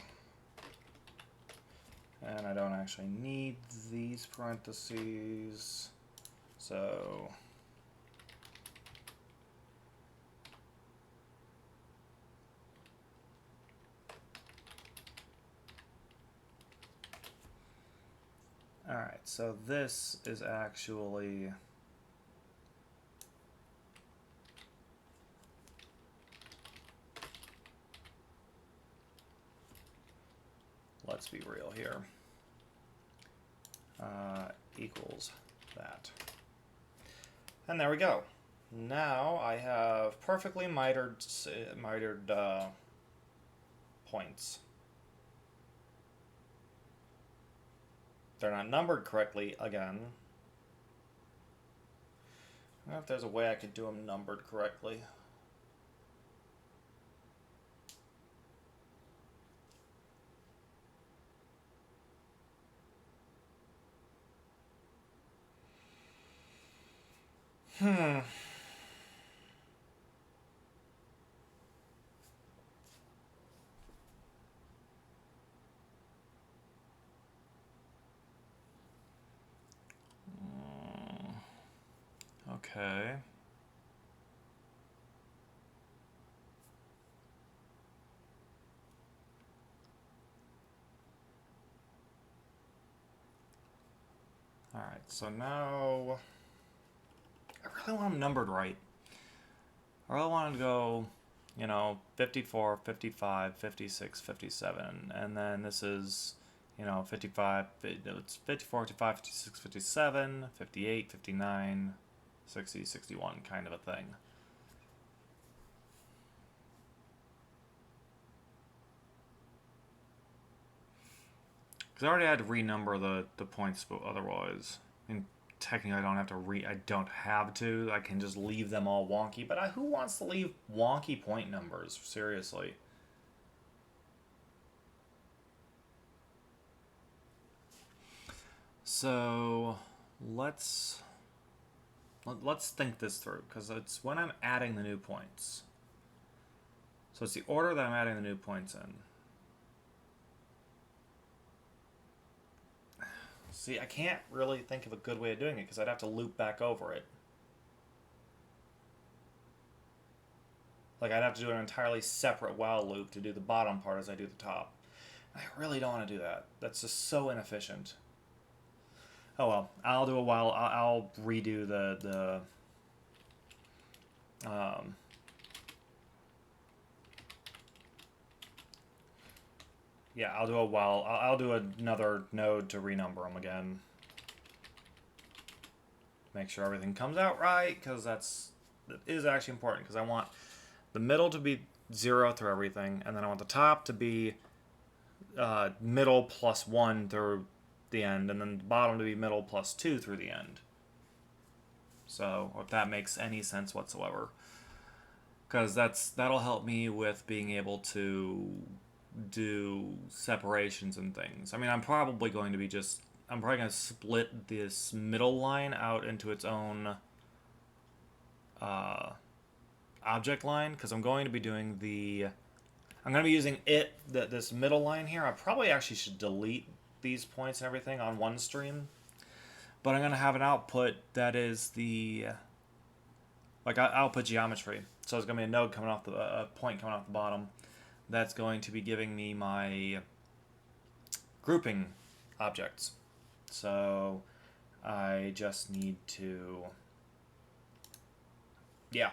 And I don't actually need these parentheses. So alright, so this is actually let's be real here. Equals that. And there we go. Now I have perfectly mitered points. They're not numbered correctly again. I don't know if there's a way I could do them numbered correctly. Okay. Alright, so now I really want them numbered right. I really want to go, you know, 54, 55, 56, 57, and then this is, you know, 55, it's 54, 55, 56, 57, 58, 59, 60, 61 kind of a thing. Because I already had to renumber the points, but otherwise, I mean, technically I don't have to I don't have to. I can just leave them all wonky. But who wants to leave wonky point numbers? Seriously. So let's think this through, because it's when I'm adding the new points. So it's the order that I'm adding the new points in. See, I can't really think of a good way of doing it because I'd have to loop back over it. Like, I'd have to do an entirely separate while loop to do the bottom part as I do the top. I really don't want to do that. That's just so inefficient. Oh well, I'll do a while. I'll redo the yeah, I'll do a while. I'll do another node to renumber them again. Make sure everything comes out right, because that is actually important, because I want the middle to be 0 through everything, and then I want the top to be middle plus 1 through the end, and then the bottom to be middle plus 2 through the end. So, if that makes any sense whatsoever. Because that'll help me with being able to do separations and things. I mean, I'm probably going to split this middle line out into its own object line, because I'm going to be doing I'm going to be using this middle line here. I probably actually should delete these points and everything on one stream, but I'm going to have an output that is output geometry. So it's going to be a node coming off a point coming off the bottom that's going to be giving me my grouping objects. So I just need to, yeah,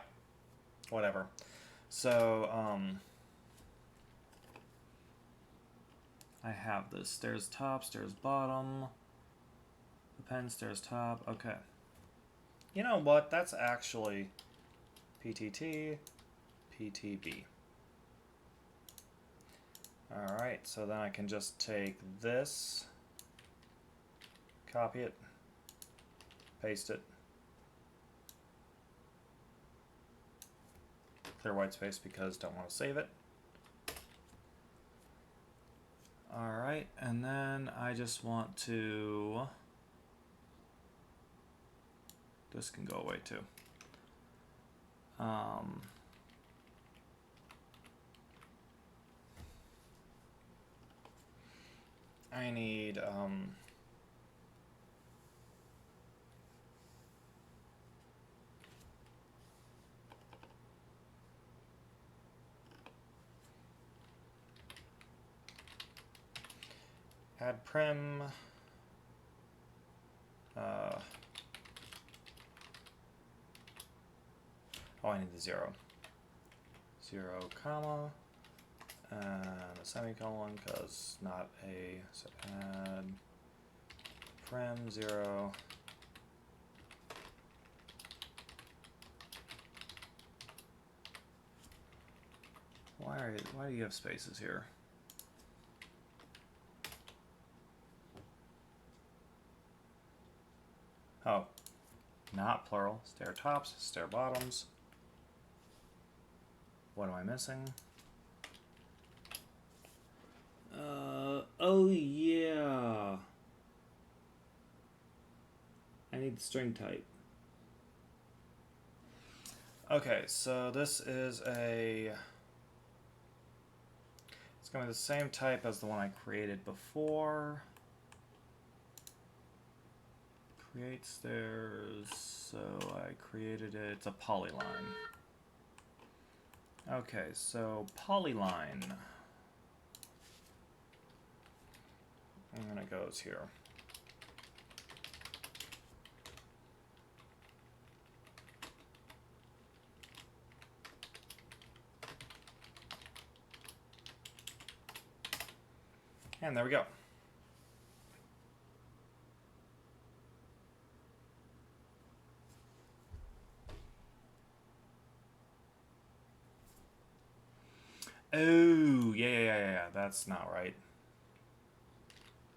whatever. So I have the stairs top, stairs bottom, append stairs top. Okay. You know what? That's actually PTT, PTB. Alright, so then I can just take this, copy it, paste it, clear white space because don't want to save it. Alright, and then I just want to, this can go away too. I need add prim oh, I need the 0 comma and a semicolon, because not a, so add prim 0 why do you have spaces here? Oh, not plural. Stair tops, stair bottoms. What am I missing? Oh yeah. I need the string type. Okay, so this is it's going to be the same type as the one I created before. Create stairs, so I created it, it's a polyline. Okay, so polyline. And it goes here. And there we go. Oh, yeah, that's not right.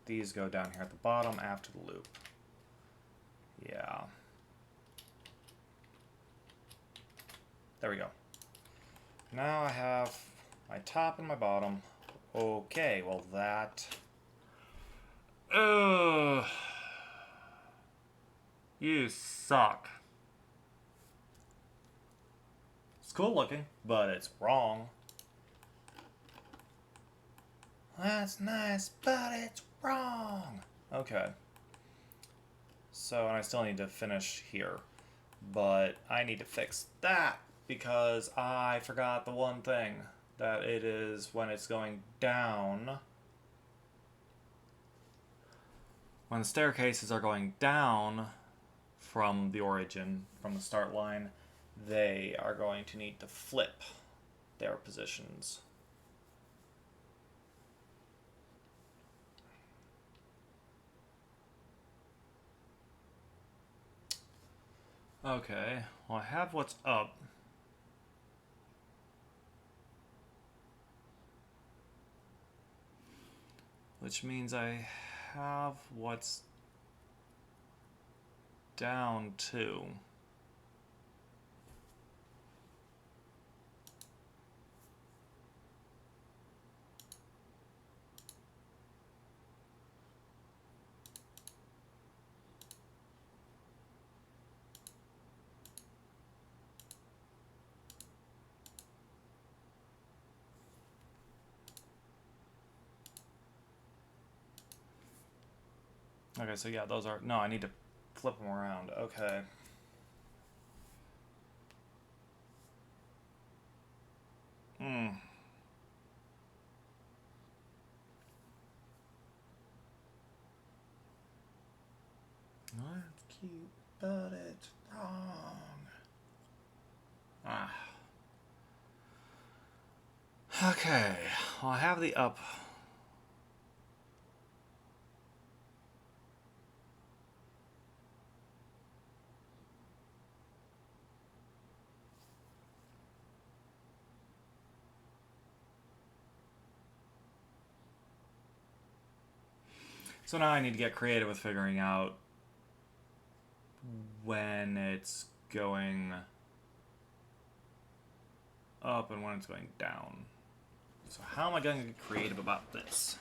These go down here at the bottom after the loop. Yeah. There we go. Now I have my top and my bottom. Okay, well that... Ugh. You suck. It's cool looking, but it's wrong. That's nice, but it's wrong. Okay. So, and I still need to finish here. But I need to fix that because I forgot the one thing. That it is when it's going down. When the staircases are going down from the origin, from the start line, they are going to need to flip their positions. Okay, well I have what's up. Which means I have what's down too. Okay, so yeah, those are... No, I need to flip them around. Okay. That's cute, but it's wrong. Ah. Okay, well, I have the up. So now I need to get creative with figuring out when it's going up and when it's going down. So how am I going to get creative about this?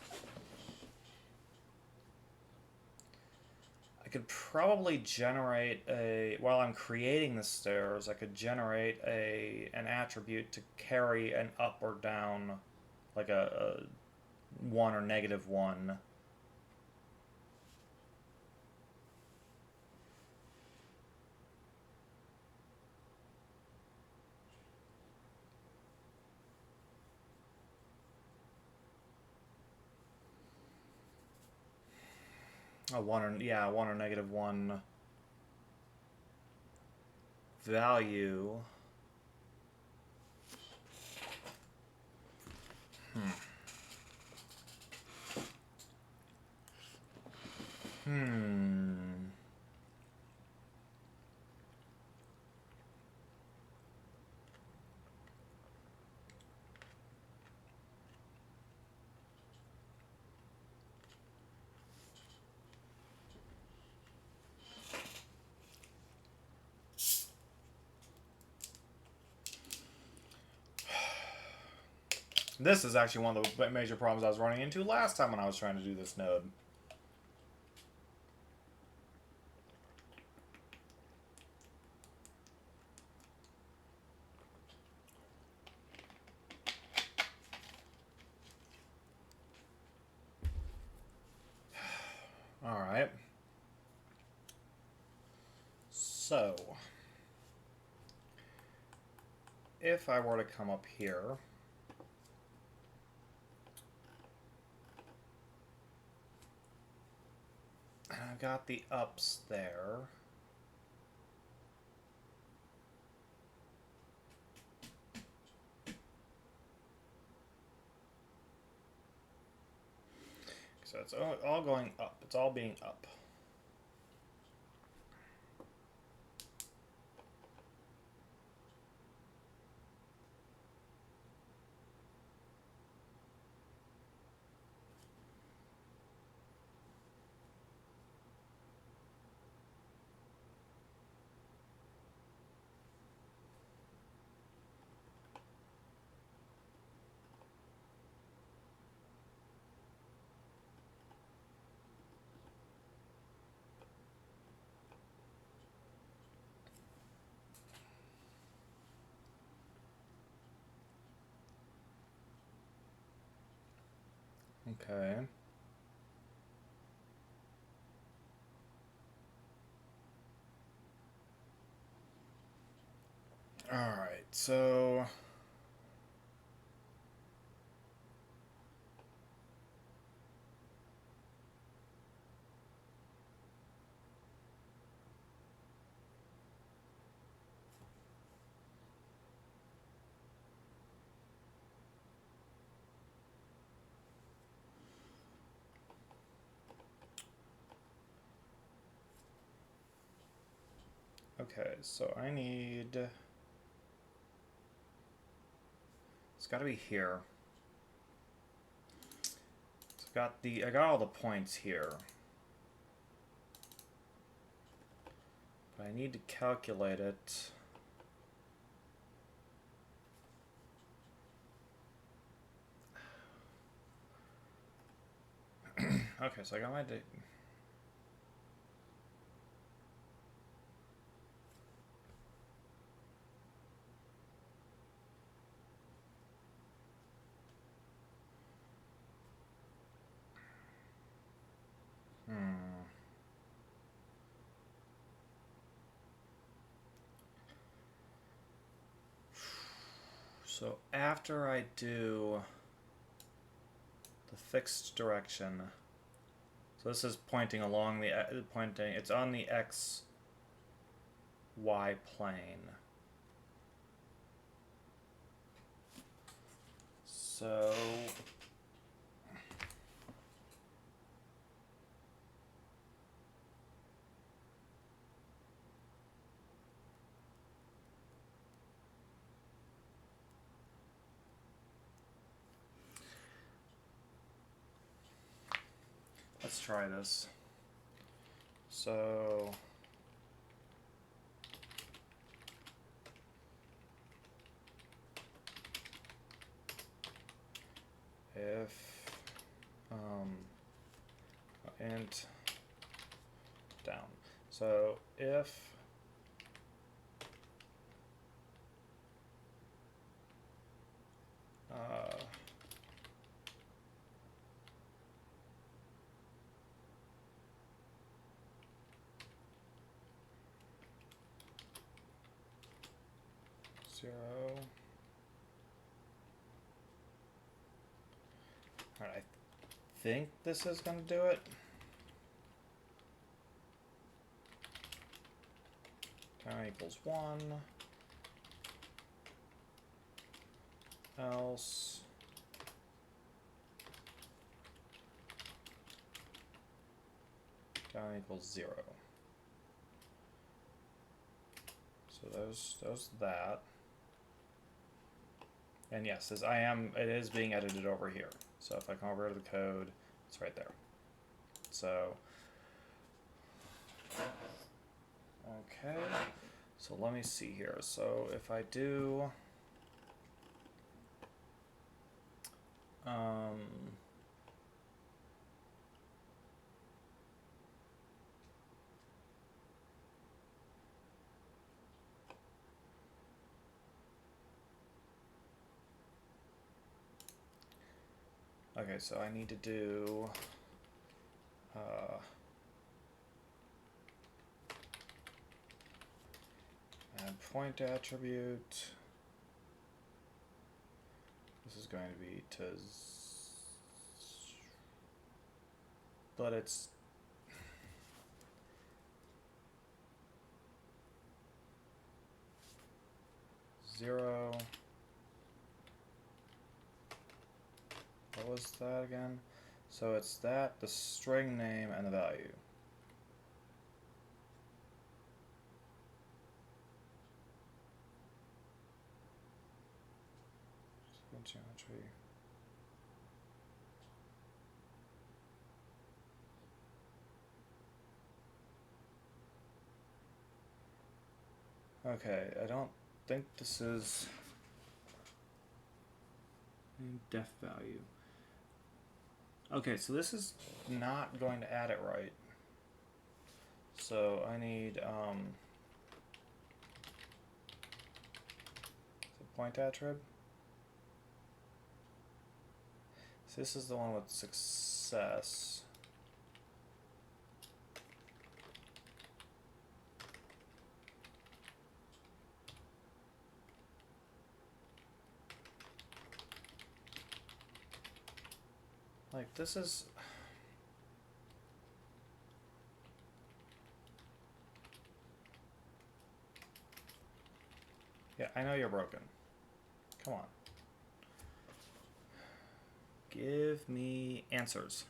I could probably generate a... While I'm creating the stairs, I could generate an attribute to carry an up or down, like a 1 or -1. A 1 or -1 value. This is actually one of the major problems I was running into last time when I was trying to do this node. Alright. So, if I were to come up here, and I've got the ups there. So it's all going up. It's all being up. Okay. All right, so okay, so I need, it's got to be here. So I got all the points here. But I need to calculate it. Okay, so I got my So after I do the fixed direction, so this is pointing along the it's on the x y plane. So let's try this. So if int down. So if 0. Alright, I think this is going to do it. Time equals 1. Else time equals 0. So those that. And yes, it is being edited over here. So if I come over to the code, it's right there. So, okay. So let me see here. So if I do, okay, so I need to do point attribute. This is going to be but it's zero. What was that again? So it's that, the string name, and the value. Geometry. Okay, I don't think this is def value. Okay, so this is not going to add it right. So I need the point attrib. So this is the one with success. Like, this is... Yeah, I know you're broken. Come on. Give me answers.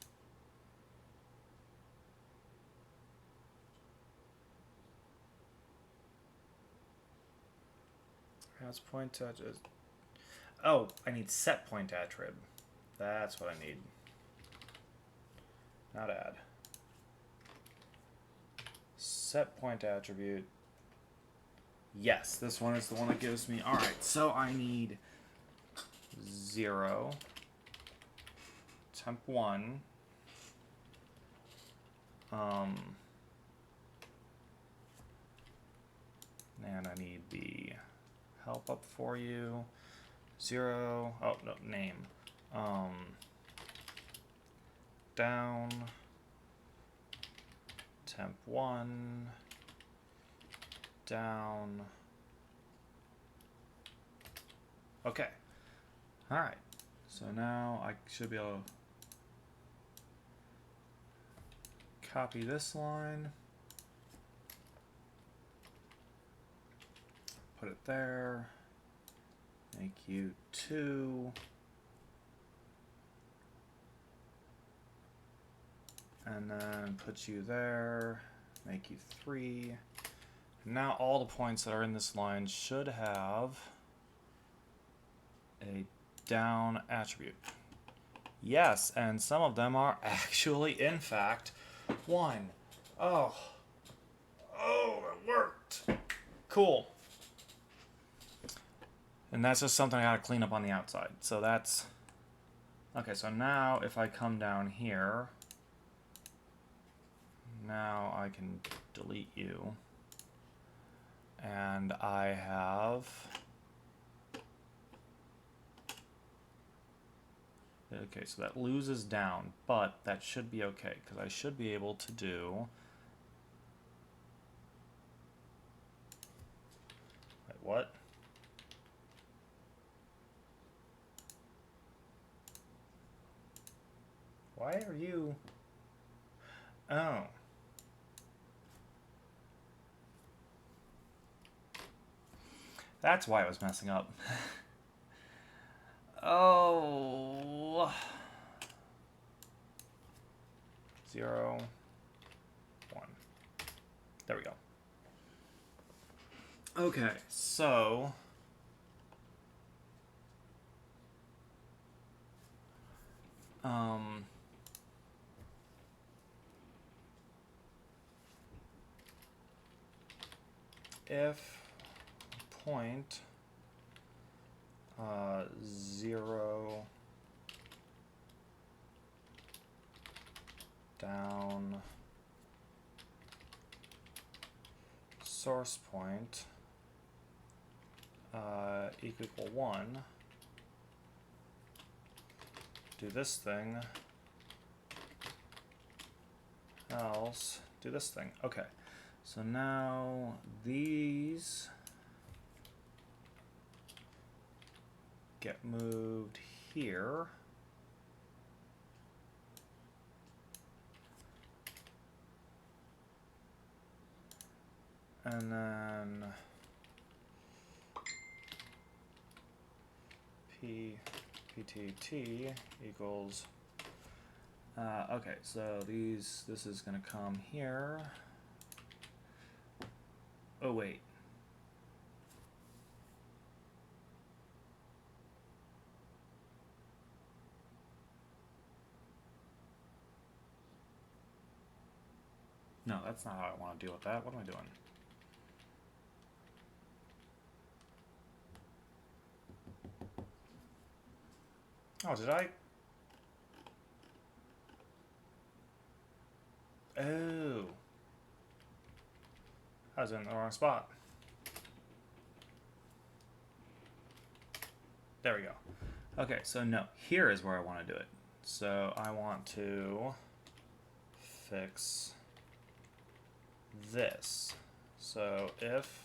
How's point attrib? Oh, I need set point attrib. That's what I need. Not add. Set point attribute. Yes, this one is the one that gives me. Alright, so I need 0, temp 1, and I need the help up for you. 0, oh no, name. Down, temp 1, down. Okay. Alright. So now I should be able to copy this line, put it there, make you 2, and then put you there, make you 3. Now all the points that are in this line should have a down attribute. Yes, and some of them are actually, in fact, 1. Oh, it worked. Cool. And that's just something I gotta clean up on the outside. So that's, okay, so now if I come down here, now I can delete you. And I have, okay, so that loses down, but that should be okay, because I should be able to do, wait, what? Why are you, oh. That's why it was messing up. Oh. 0, 1. There we go. Okay, so if point 0 down source point equal 1, do this thing, else do this thing. Okay, so now these get moved here. And then PTT equals, okay, so this is gonna come here. Oh wait. No, that's not how I want to deal with that. What am I doing? Oh, did I? Oh. I was in the wrong spot. There we go. Okay, so no, here is where I want to do it. So I want to fix this. So if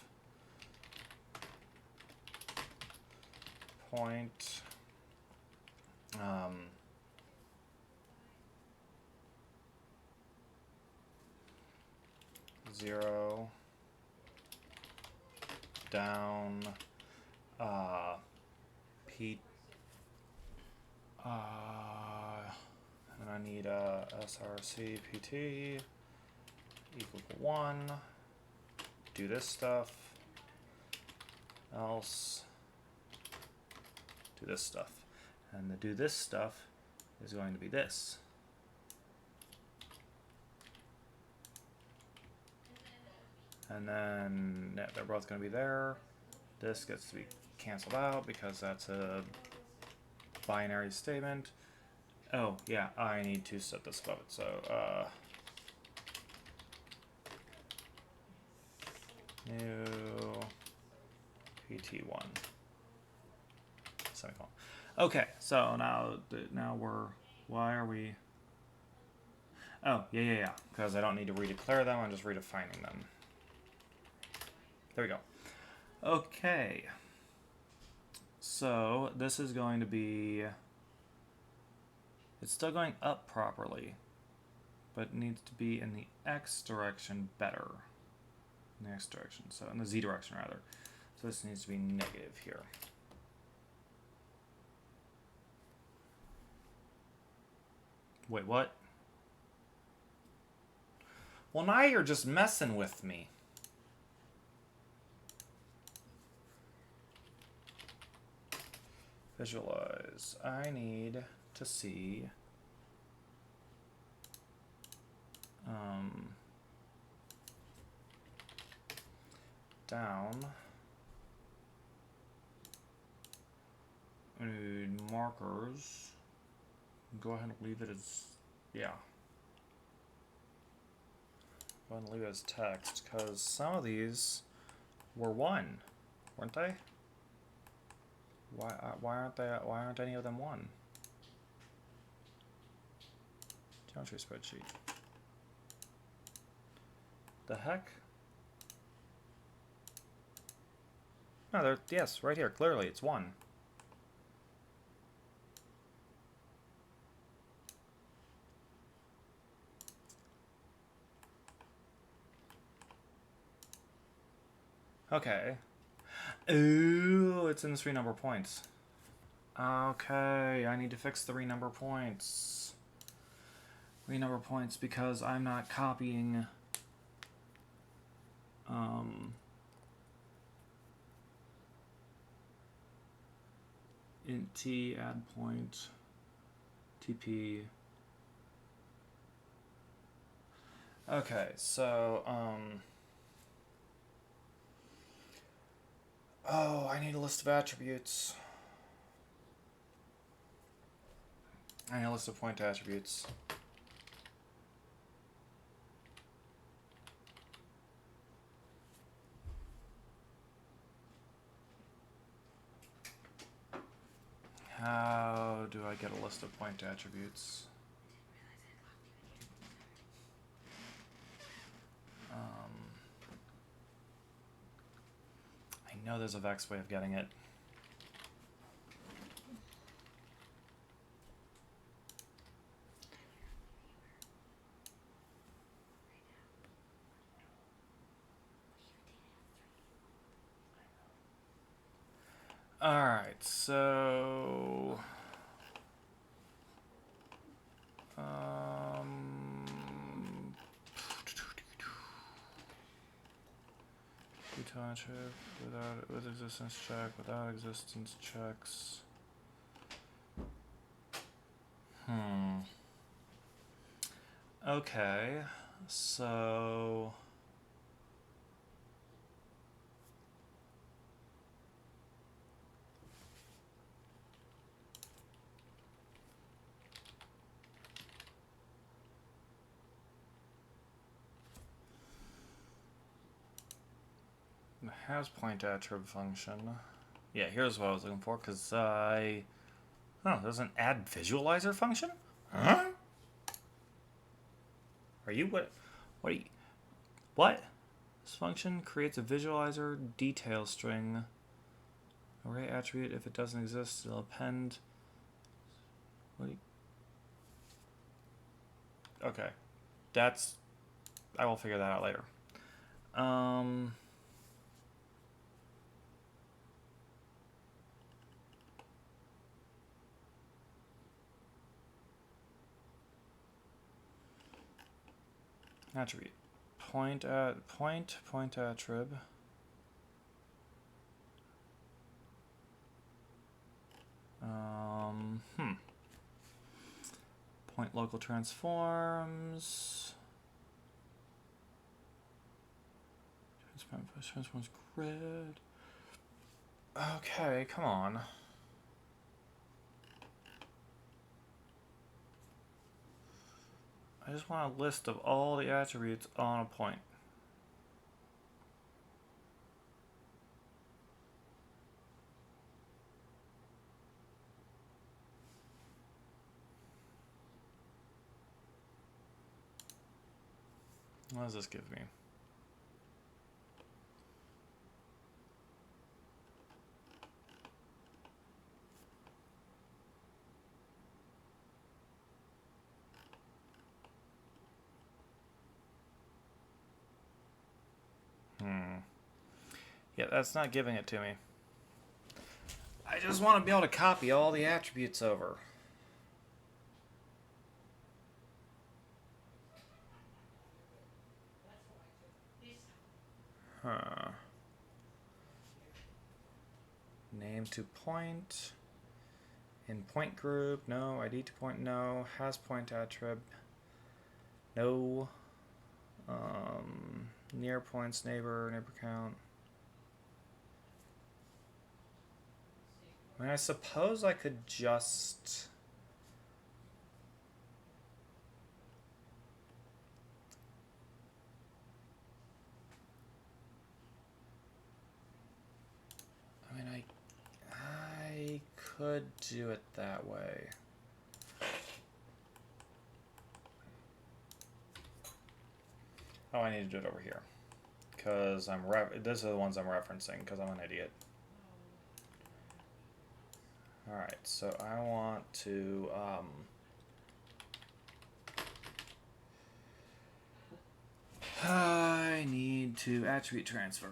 point 0 down P and I need a src pt equal to 1. Do this stuff. Else do this stuff. And the do this stuff is going to be this. And then yeah, they're both going to be there. This gets to be canceled out because that's a binary statement. Oh, yeah, I need to set this above it. So, new PT1 semicolon. Okay, so now we're, why are we? Oh, yeah, because I don't need to redeclare them. I'm just redefining them. There we go. Okay. So this is going to be, it's still going up properly, but it needs to be in the X direction better. In the X direction, so in the Z direction rather. So this needs to be negative here. Wait, what? Well, now you're just messing with me. Visualize. I need to see down. We need markers. Go ahead and leave it as, yeah. Go ahead and leave it as text, because some of these were 1, weren't they? Why aren't they? Why aren't any of them 1? Geometry spreadsheet. The heck? No, they're, yes, right here. Clearly, it's 1. Okay. Ooh, it's in the 3 number points. Okay, I need to fix the renumber points. Renumber points because I'm not copying int t add point tp. Okay, so oh, I need a list of attributes. I need a list of point attributes. How do I get a list of point attributes? I know there's a Vex way of getting it. Alright, so... Check with existence check, without existence checks. Okay, so... The has point attrib function. Yeah, here's what I was looking for, because I... Oh, there's an add visualizer function? Huh? Are you what? What are you? What? This function creates a visualizer detail string. Array attribute. If it doesn't exist, it'll append. What do you... Okay, that's. I will figure that out later. Attribute. Point attrib. Point local transforms. Transforms grid. Okay, come on. I just want a list of all the attributes on a point. What does this give me? Yeah, that's not giving it to me. I just want to be able to copy all the attributes over. Huh. Name to point. In point group, no. ID to point, no. Has point attrib, no. Near points, neighbor count. I mean, I suppose I could just... I mean, I could do it that way. Oh, I need to do it over here. Because these are the ones I'm referencing, because I'm an idiot. Alright, so I want to, I need to attribute transfer.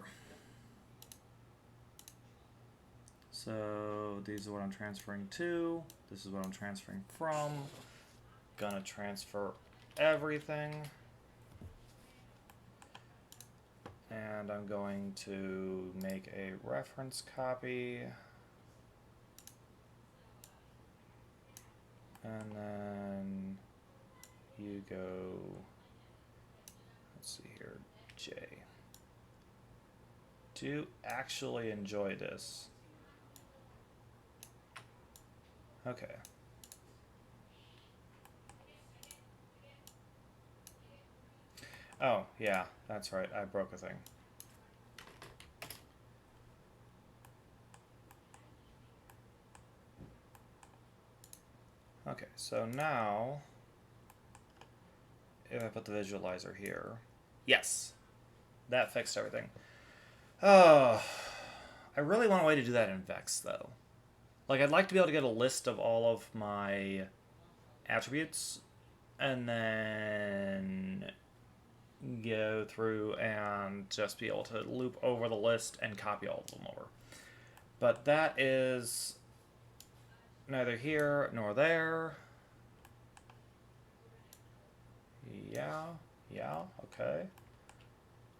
So these are what I'm transferring to. This is what I'm transferring from. Gonna transfer everything. And I'm going to make a reference copy. And then you go, let's see here, J. Do actually enjoy this. Okay. Oh, yeah, that's right. I broke a thing. Okay, so now, if I put the visualizer here, yes, that fixed everything. Oh, I really want a way to do that in Vex, though. Like, I'd like to be able to get a list of all of my attributes, and then go through and just be able to loop over the list and copy all of them over. But that is neither here nor there. Yeah, yeah, okay.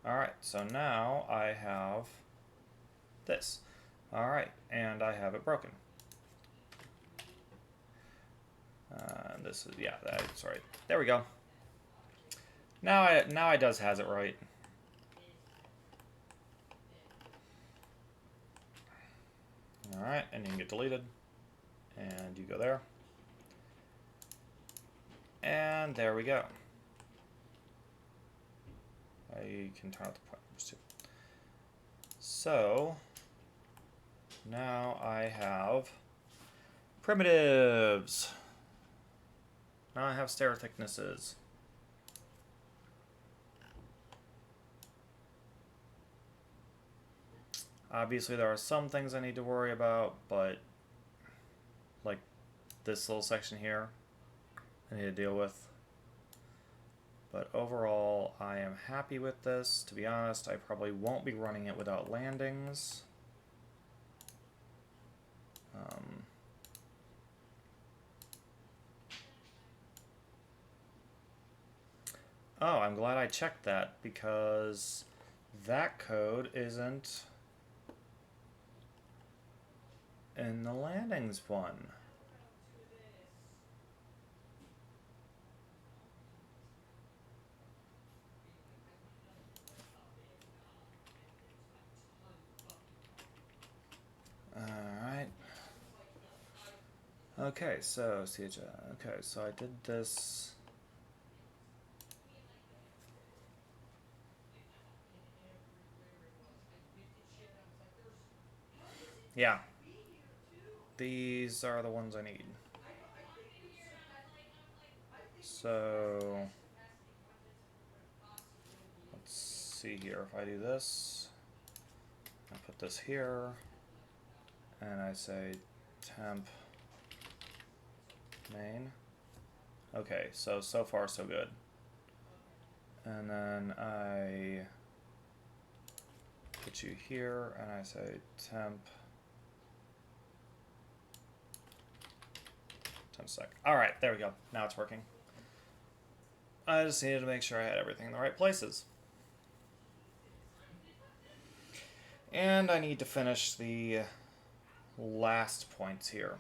Alright, so now I have this. Alright, and I have it broken. This is, yeah, that's right. There we go. Now I does has it right. Alright, and you can get deleted. And you go there. And there we go. I can turn out the pointers too. So now I have primitives. Now I have stair thicknesses. Obviously there are some things I need to worry about, but like this little section here I need to deal with. But overall, I am happy with this. To be honest, I probably won't be running it without landings. Oh, I'm glad I checked that, because that code isn't in the landings one. Alright. Okay, so okay, so I did this. Yeah. These are the ones I need. So let's see here. If I do this, I put this here, and I say temp main. Okay, so far so good. And then I put you here, and I say temp sec. Alright, there we go. Now it's working. I just needed to make sure I had everything in the right places. And I need to finish the last points here.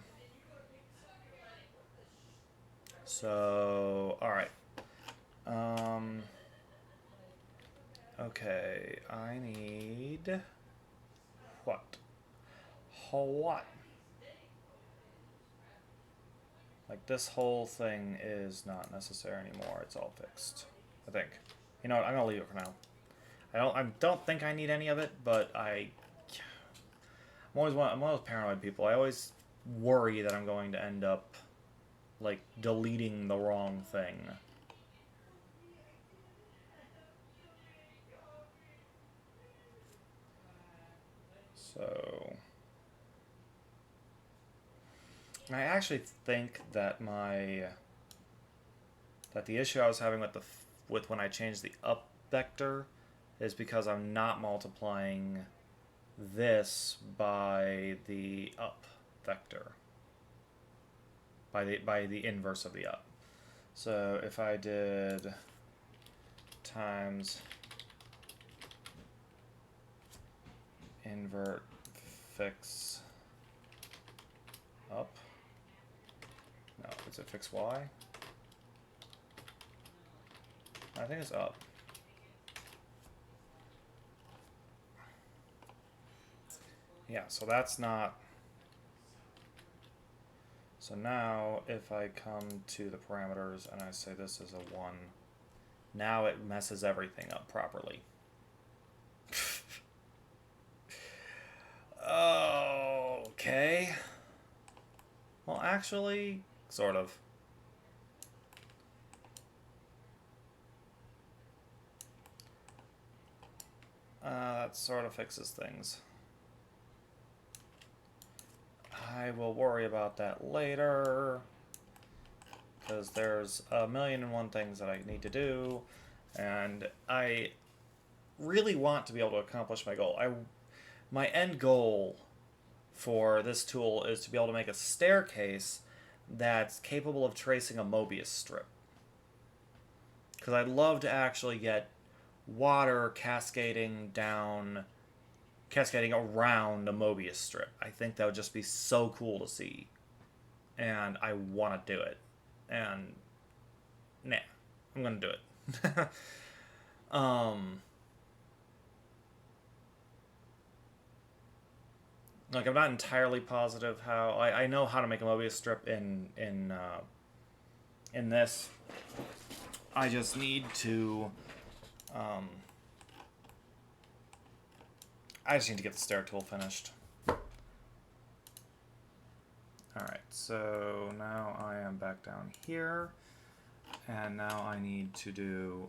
So, alright. Okay, I need... What? What? Like, this whole thing is not necessary anymore. It's all fixed, I think. You know what? I'm gonna leave it for now. I don't think I need any of it, but I'm one of those paranoid people. I always worry that I'm going to end up, like, deleting the wrong thing. So... I actually think that the issue I was having with when I changed the up vector is because I'm not multiplying this by the up vector, by the inverse of the up. So if I did times invert fix up. No, is it fix y? I think it's up. Yeah, so that's not... So now, if I come to the parameters and I say this is a 1, now it messes everything up properly. Okay. Well, actually, sort of. That sort of fixes things. I will worry about that later, because there's a million and one things that I need to do, and I really want to be able to accomplish my goal. My end goal for this tool is to be able to make a staircase that's capable of tracing a Mobius strip. Because I'd love to actually get water cascading around a Mobius strip. I think that would just be so cool to see. And I want to do it. And, nah, I'm going to do it. Like, I'm not entirely positive how... I know how to make a Mobius strip in this. I just need to... I just need to get the stair tool finished. Alright, so now I am back down here. And now I need to do...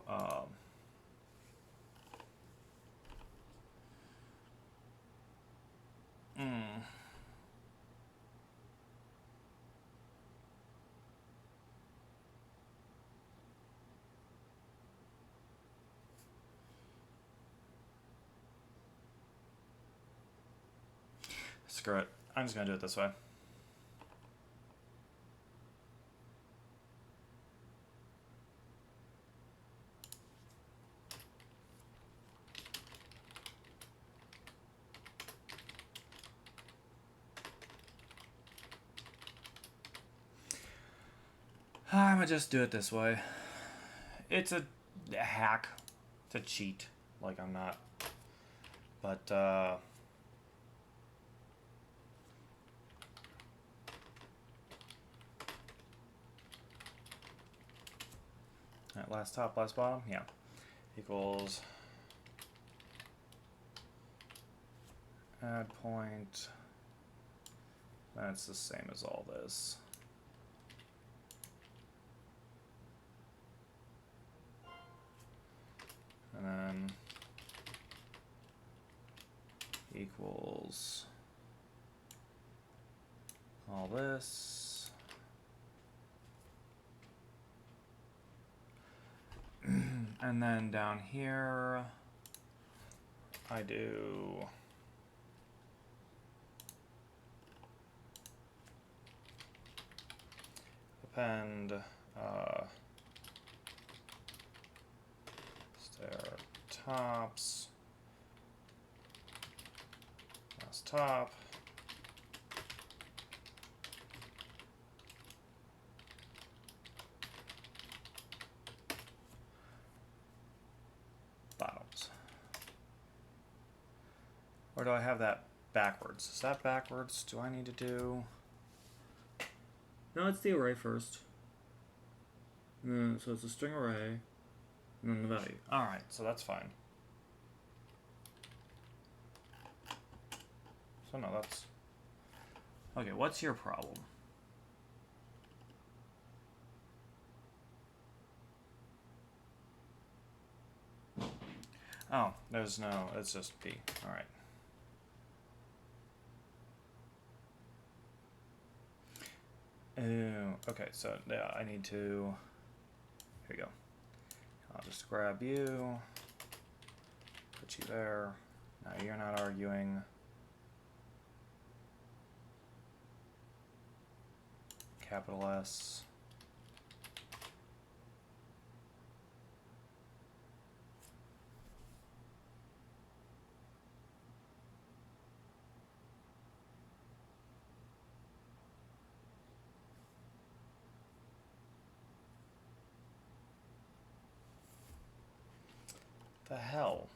Screw it. I'm just going to do it this way. I'm going to just do it this way. It's a hack. It's a cheat. Like, I'm not. But, that last top, last bottom? Yeah. Equals add point. That's the same as all this. And then equals all this. And then down here, I do append stair tops, last top, bottoms. Or do I have that backwards? Is that backwards? Do I need to do... No, it's the array first. So it's a string array, and then the value. Alright, so that's fine. So no, that's... Okay, what's your problem? Oh, there's no... It's just P. Alright. Okay, so yeah, I need to... Here we go. I'll just grab you, put you there. Now you're not arguing. Capital S. The hell?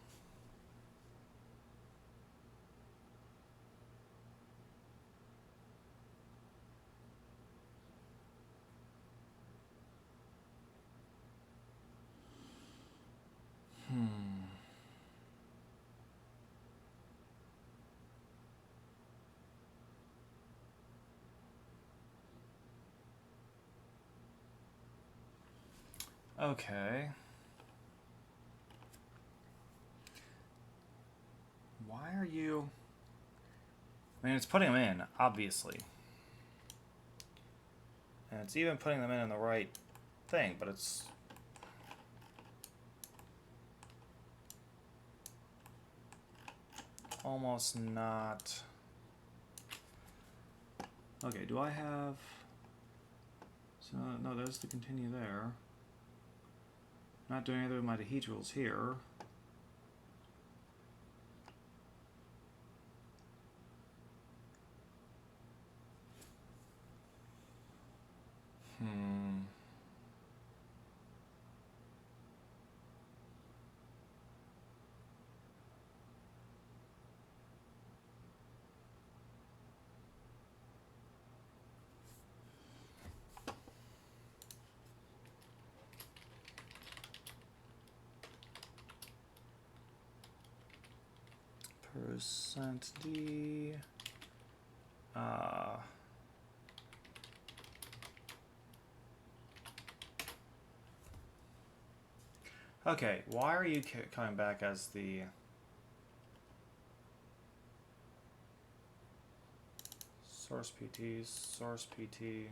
Okay. Why are you... I mean, it's putting them in, obviously. And it's even putting them in the right thing, but it's... almost not... Okay, do I have... So, no, there's the continue there. Not doing anything with my heat rules here. Percent D. Okay, why are you coming back as the source PT, source PT,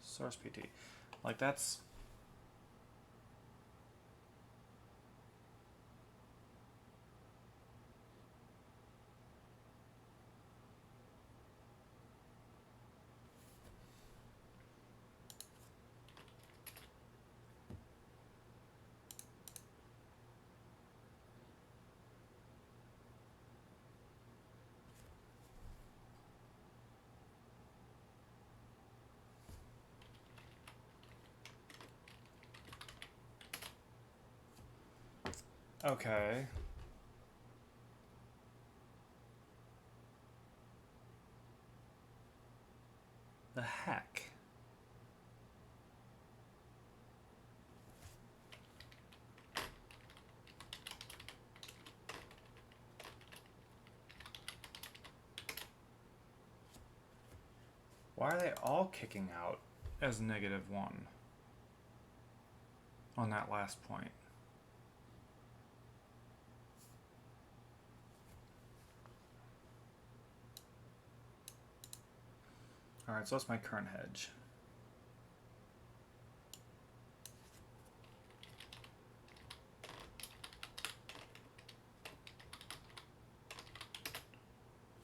source PT? Like that's... Okay. The heck? Why are they all kicking out as -1 on that last point? Alright, so that's my current hedge.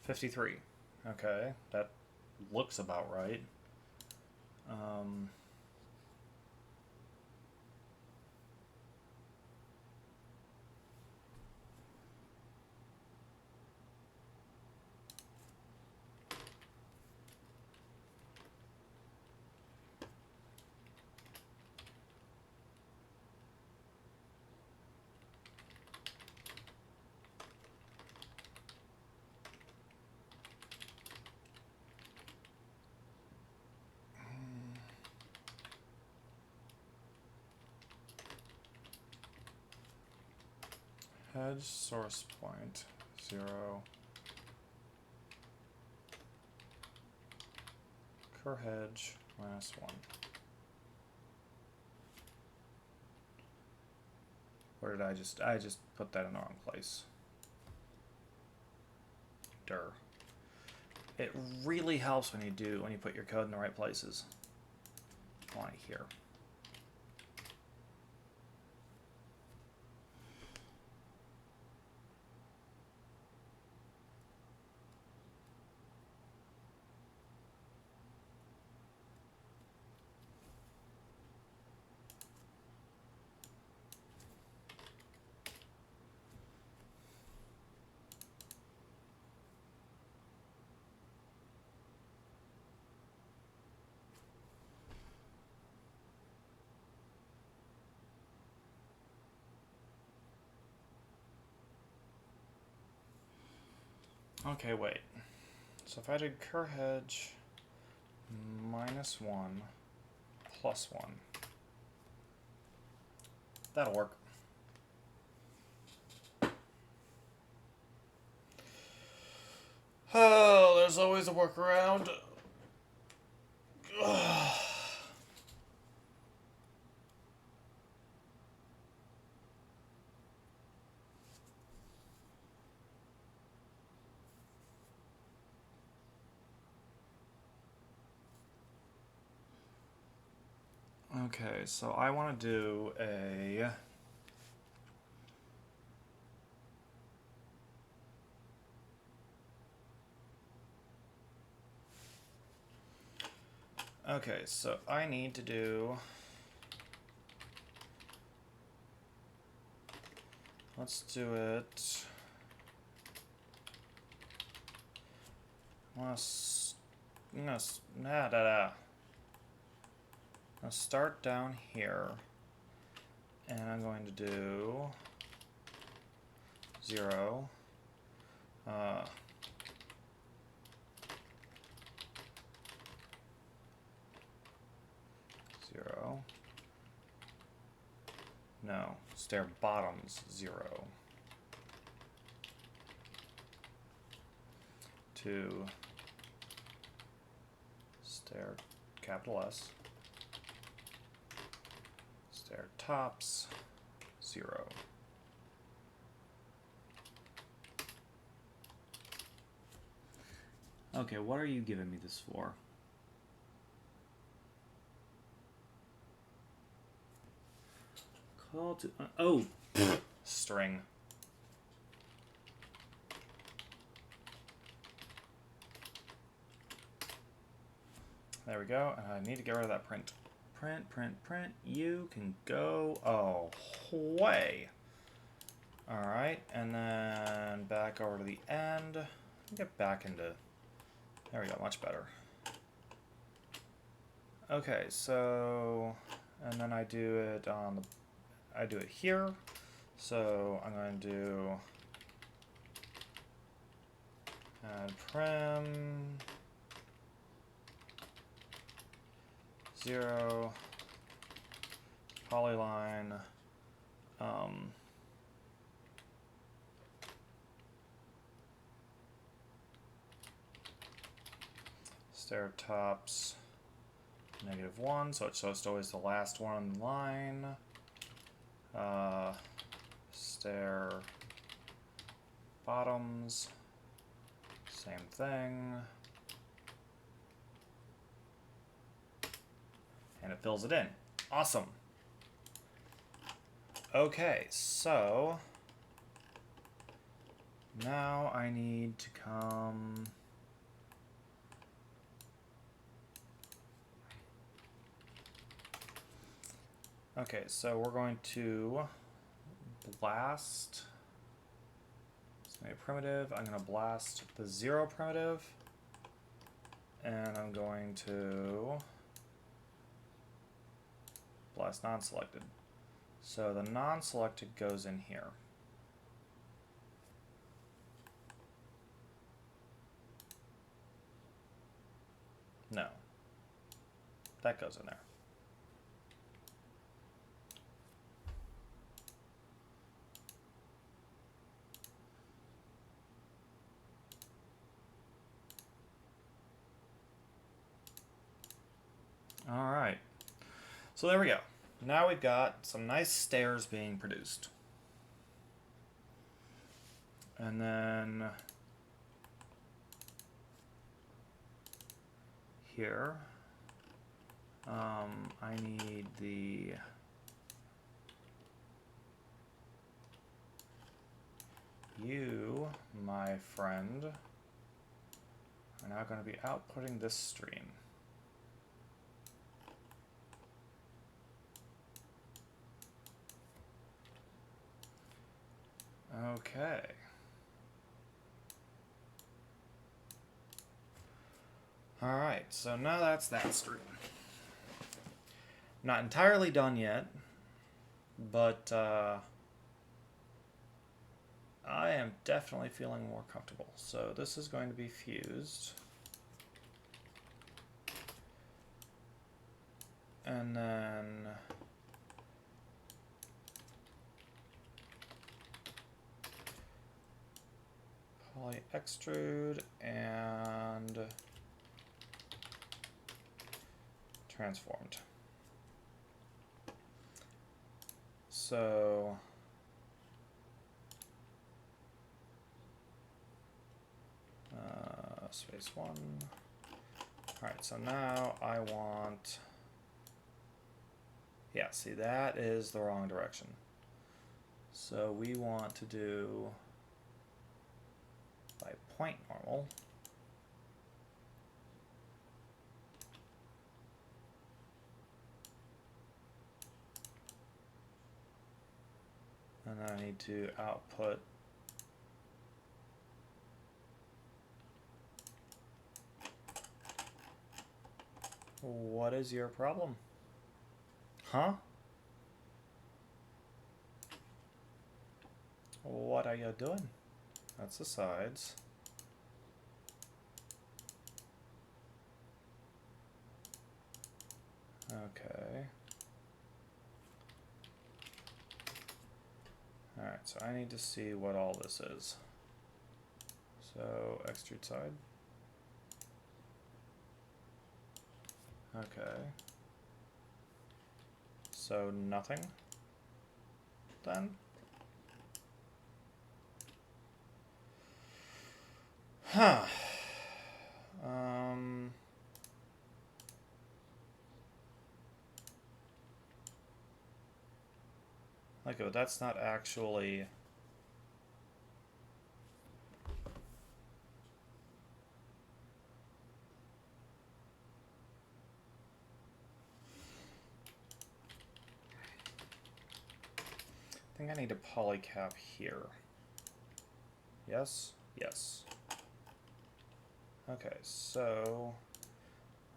$53. Okay, that looks about right. Hedge source point 0. Cur hedge -1. Where did I just put that in the wrong place. Durr. It really helps when you put your code in the right places. On here. Okay, wait. So if I did cur hedge -1 +1, that'll work. Oh, there's always a workaround. Okay, so I want to do a... Okay, so I need to do... Let's do it... I'm gonna start down here, and I'm going to do 0. 0. No, stair bottoms 0. 2. Stair capital S. Stair tops 0. Okay, what are you giving me this for? Call to... oh! String. There we go. And I need to get rid of that print. Print, print, print. You can go away. Alright, and then back over to the end. Get back into... There we go, much better. Okay, so... And then I do it on the... I do it here. So I'm going to do... Add prim... 0... Polyline... stair tops -1, so it's just always the last one on the line. Stair bottoms, same thing. And it fills it in. Awesome. Okay, so now I need to come... Okay, so we're going to blast, it's going to be a primitive, I'm going to blast the 0 primitive, and I'm going to blast non-selected. So the non-selected goes in here. No, that goes in there. Alright, so there we go. Now we've got some nice stairs being produced. And then here, I need the you, my friend, are now going to be outputting this stream. Okay. Alright, so now that's that stream. Not entirely done yet, but I am definitely feeling more comfortable. So this is going to be fused. And then poly extrude and transformed. So space 1. Alright, so now I want, yeah, see, that is the wrong direction. So we want to do by point normal. And then I need to output what is your problem? Huh? What are you doing? That's the sides. Okay. Alright, so I need to see what all this is. So, extrude side. Okay. So, nothing? Then? Huh. Like, oh, that's not actually... I think I need a polycap here. Yes? Yes. Okay, so...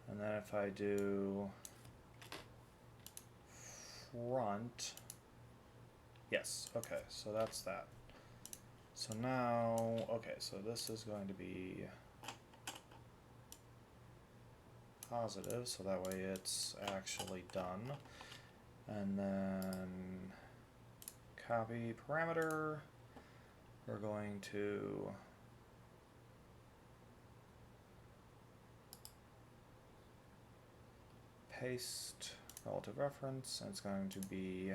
And then if I do... front... Yes, okay, so that's that. So now... Okay, so this is going to be... positive, so that way it's actually done. And then... copy parameter. We're going to... paste relative reference, and it's going to be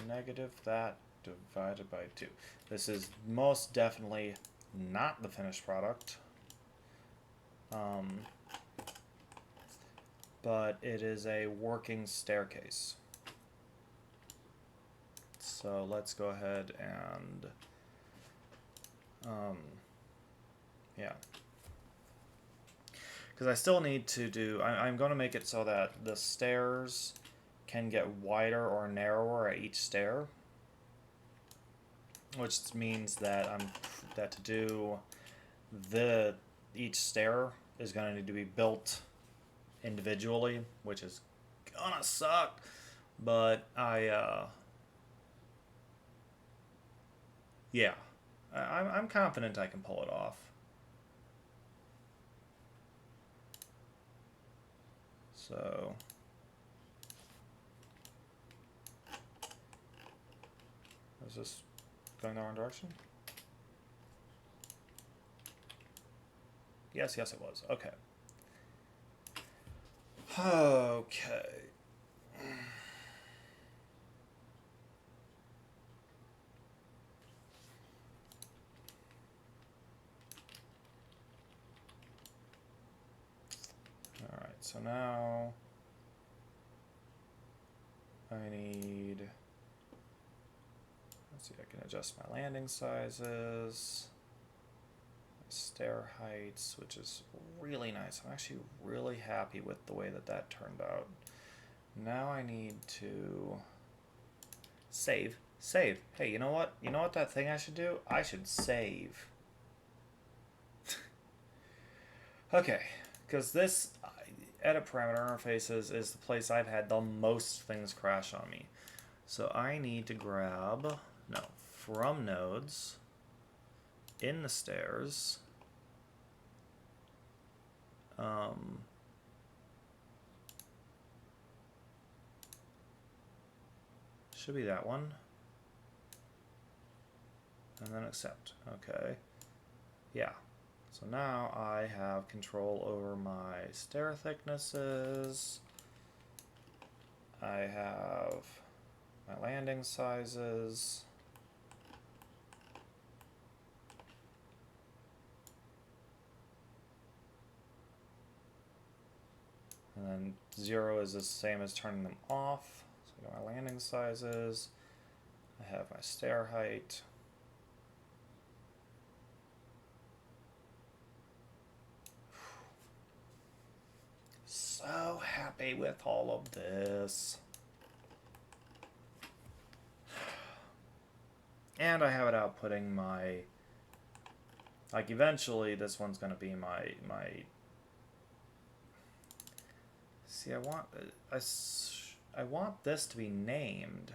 negative that divided by 2. This is most definitely not the finished product, but it is a working staircase. So let's go ahead and yeah. Because I still need to do, I'm going to make it so that the stairs can get wider or narrower at each stair, which means that to do each stair is going to need to be built individually, which is gonna suck, but yeah, I'm confident I can pull it off. So is this going the wrong direction? Yes, yes it was. Okay. Okay. Alright, so now I need, let's see, I can adjust my landing sizes, stair heights, which is really nice. I'm actually really happy with the way that turned out. Now I need to save. Save. Hey, you know what? You know what that thing I should do? I should save. Okay, because this edit parameter interfaces is the place I've had the most things crash on me. So I need to grab, no, from nodes, in the stairs, should be that one, and then accept. Okay, yeah. So now I have control over my stair thicknesses. I have my landing sizes. And then 0 is the same as turning them off. So I got my landing sizes. I have my stair height. So happy with all of this. And I have it outputting my, like, eventually this one's going to be my, see, I want this to be named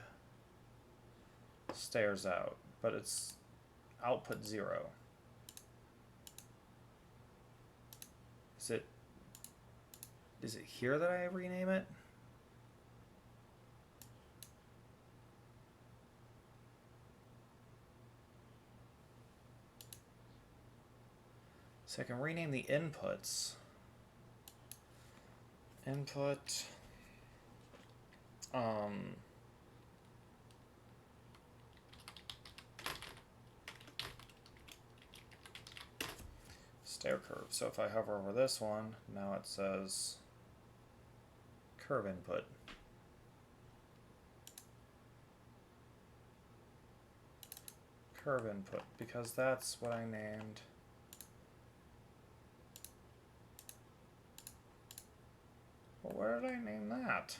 stairs out, but it's output 0. Is it here that I rename it? So I can rename the inputs. Input. Stair curve. So if I hover over this one, now it says curve input. Curve input, because that's what I named. Well, where did I name that?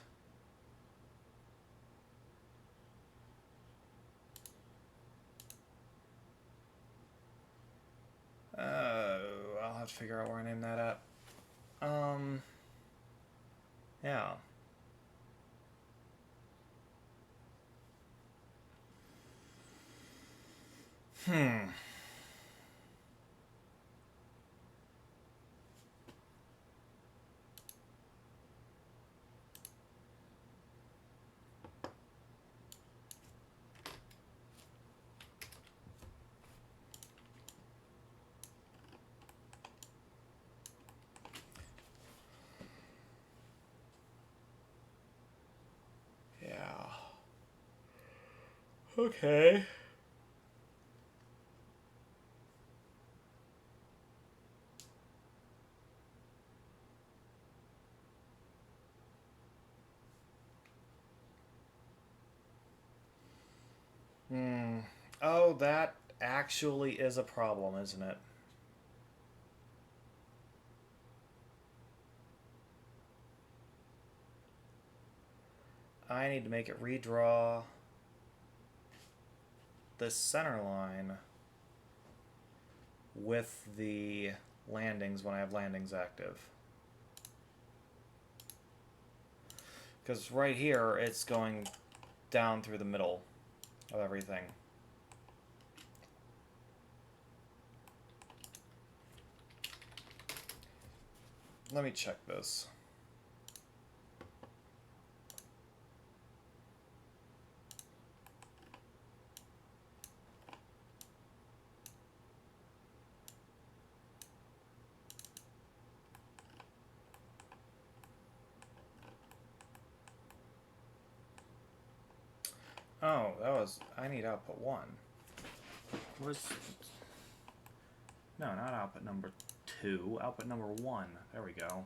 I'll have to figure out where I named that at. Yeah. Yeah. Okay. Oh, that actually is a problem, isn't it? I need to make it redraw this center line with the landings when I have landings active. Because right here, it's going down through the middle of everything. Let me check this. Oh, that was, I need output 1. Where's, no, not output number 2, output number 1. There we go.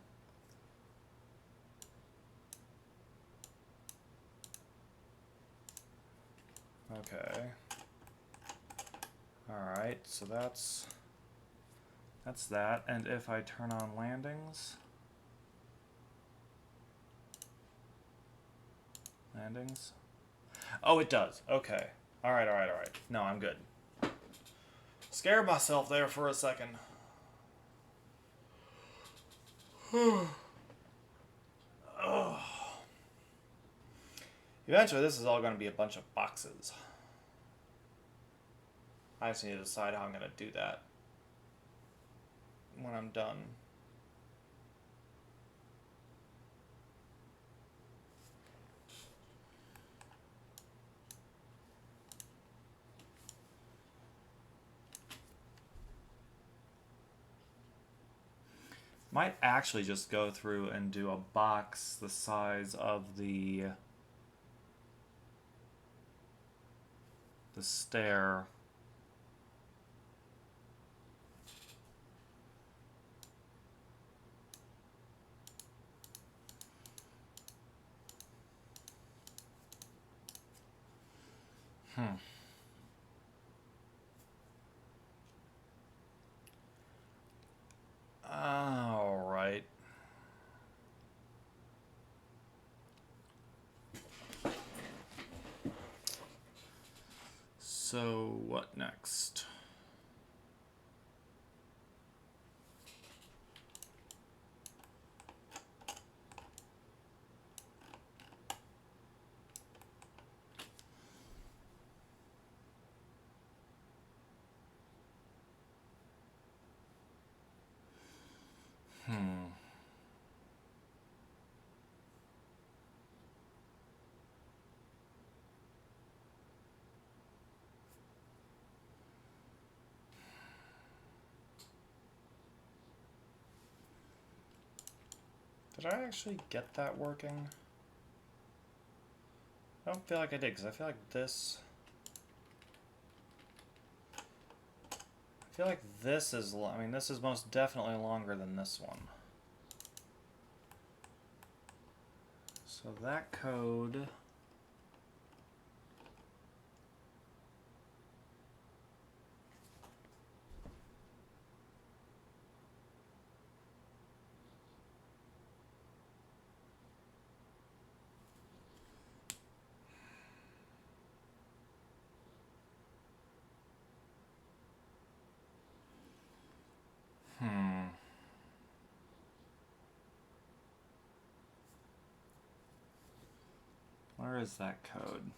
Okay. Alright, so that's that. And if I turn on landings, oh, it does. Okay. Alright. No, I'm good. Scared myself there for a second. Oh. Eventually, this is all going to be a bunch of boxes. I just need to decide how I'm going to do that when I'm done. Might actually just go through and do a box the size of the stair. All right. So what next? Did I actually get that working? I don't feel like I did, because I feel like this... I feel like this is... I mean, this is most definitely longer than this one. So that code... Where is that code?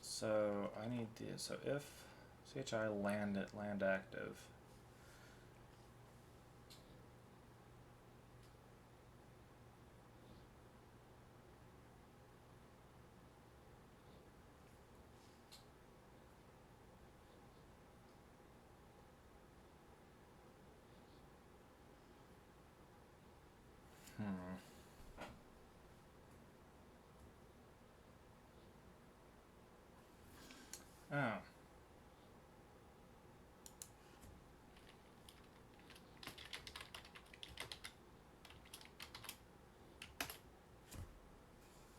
So I need the... So if CHI land active... Oh.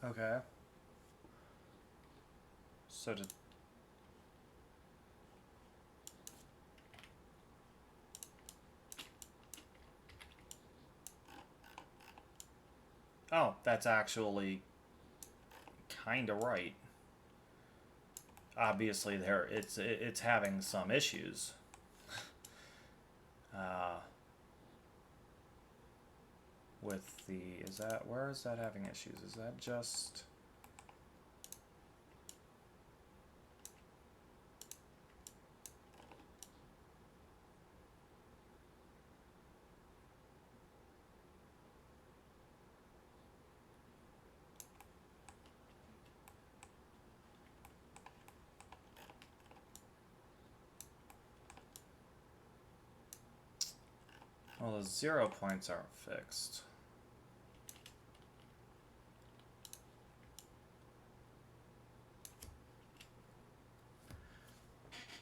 Okay. So to... Oh, that's actually kind of right. Obviously, it's having some issues. With the... Is that... Where is that having issues? Is that just... Well, the 0 points aren't fixed.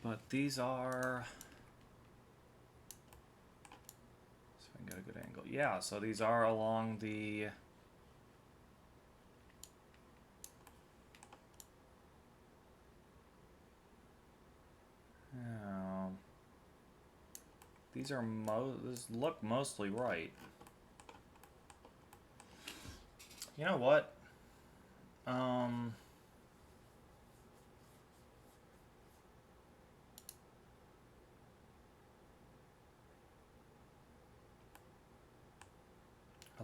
But these are... See if I can get a good angle. Yeah, so these are along the... These are these look mostly right. You know what? I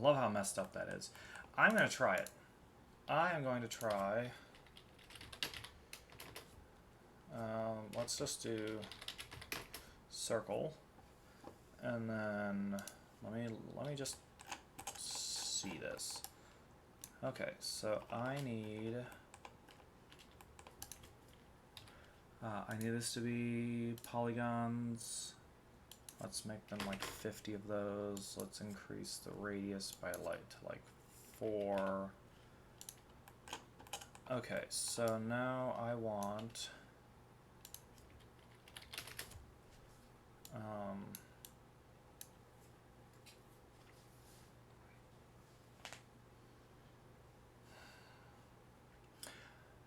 love how messed up that is. I'm going to try it. I am going to try... let's just do circle. And then let me just see this. Okay, so I need this to be polygons. Let's make them like 50 of those. Let's increase the radius by like 4. Okay, so now I want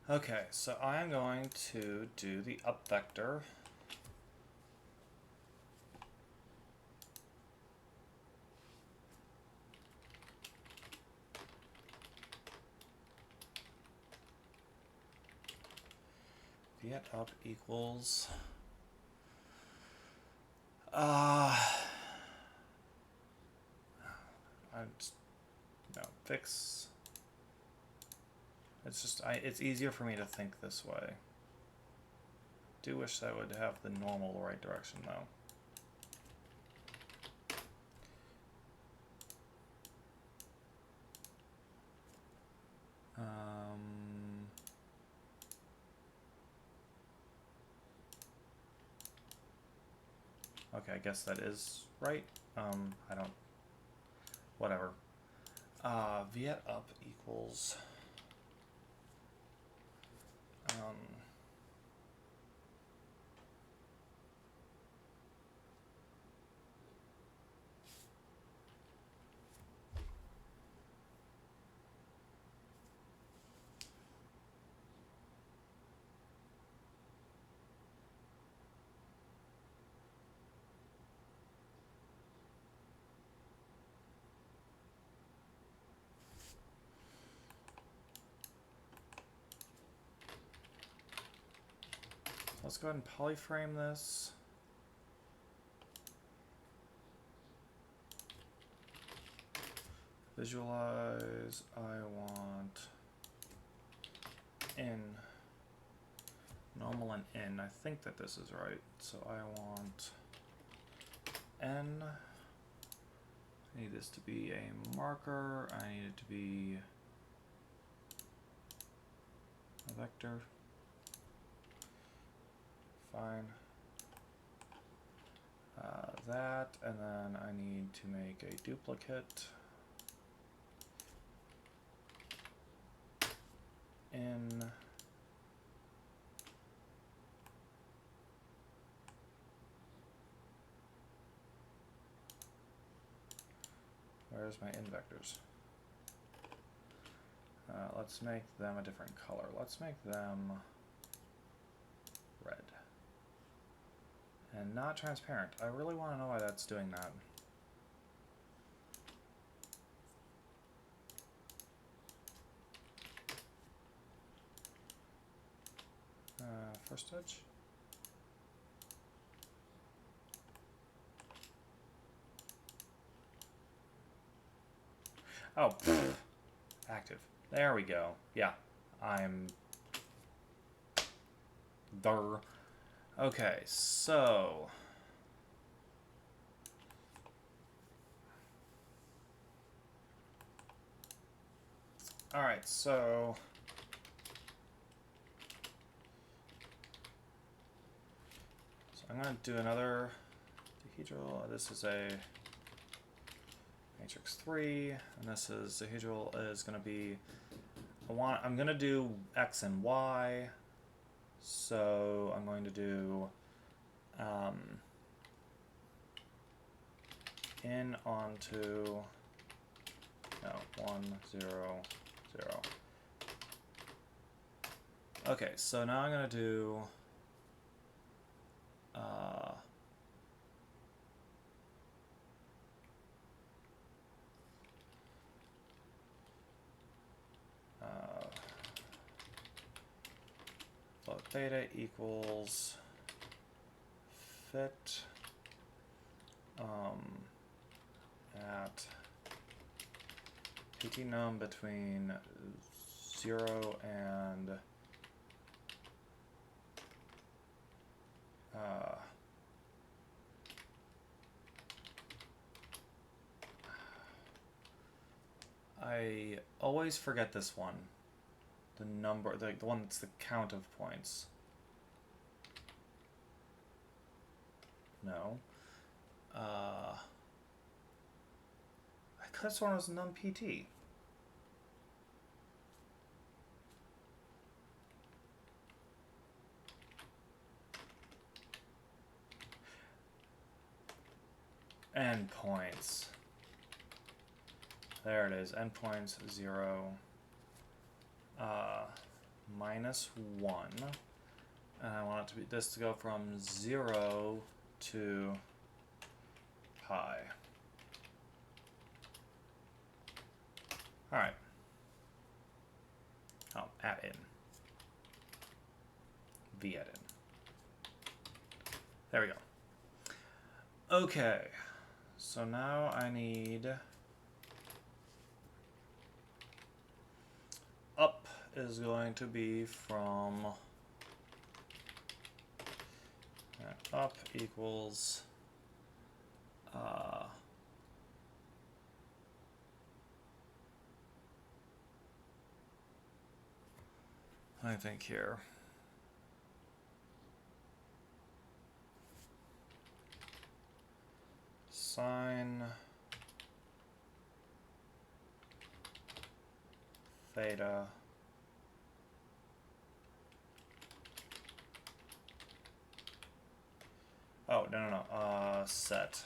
okay, so I am going to do the up vector. v at up equals fix. It's just it's easier for me to think this way. Do wish I would have the normal right direction though. Okay, I guess that is right. I don't. Whatever. V at up equals. Let's go ahead and polyframe this. Visualize, I want in, normal and in. I think that this is right. So I want n. I need this to be a marker. I need it to be a vector. Fine. That, and then I need to make a duplicate in where's my in vectors? Let's make them a different color. Let's make them red. And not transparent. I really want to know why that's doing that. First touch. Oh, active. There we go. Yeah, I'm there. Okay, so all right, so I'm going to do another dehedral. This is a matrix 3, and this is dehedral is going to be I'm going to do x and y. So I'm going to do in onto 1 0 0. Okay, so now I'm going to do float theta equals fit at pt num between 0 and I always forget this one. The number, the one that's the count of points. No. I could have sworn it was num PT. Endpoints. There it is. Endpoints 0. Minus 1. And I want it to be this to go from 0 to pi. Alright. Oh, at in. be hidden. There we go. Okay, so now I need up is going to be from up equals I think here sine theta set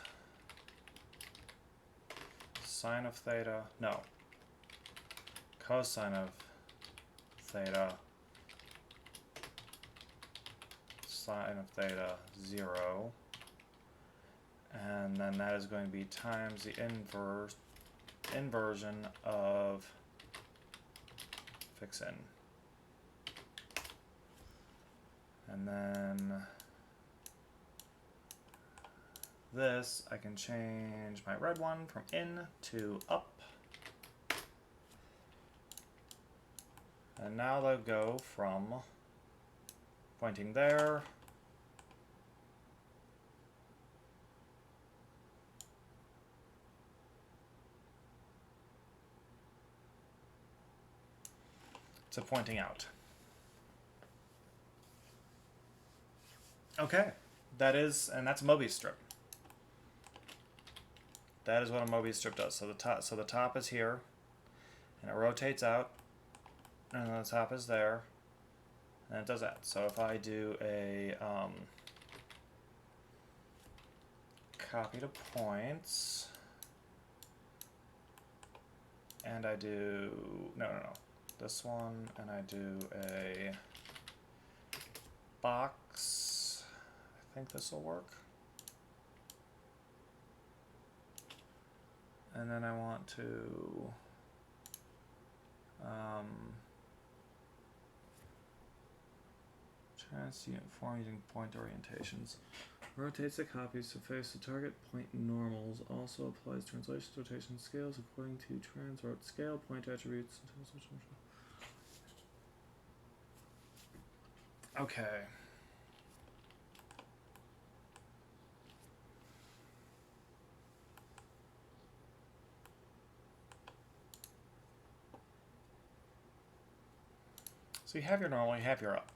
sine of theta, no, cosine of theta, sine of theta 0, and then that is going to be times the inversion of fix in, and then this, I can change my red one from in to up. And now they'll go from pointing there to pointing out. Okay, that is, and that's a Mobius strip. That is what a Mobius strip does. So the top is here, and it rotates out, and then the top is there, and it does that. So if I do a copy to points, and I do this one, and I do a box, I think this will work. And then I want to transform using point orientations. Rotates the copies to face the target point normals. Also applies translation rotation scales according to transrot scale point attributes. Okay. So you have your normal, you have your up.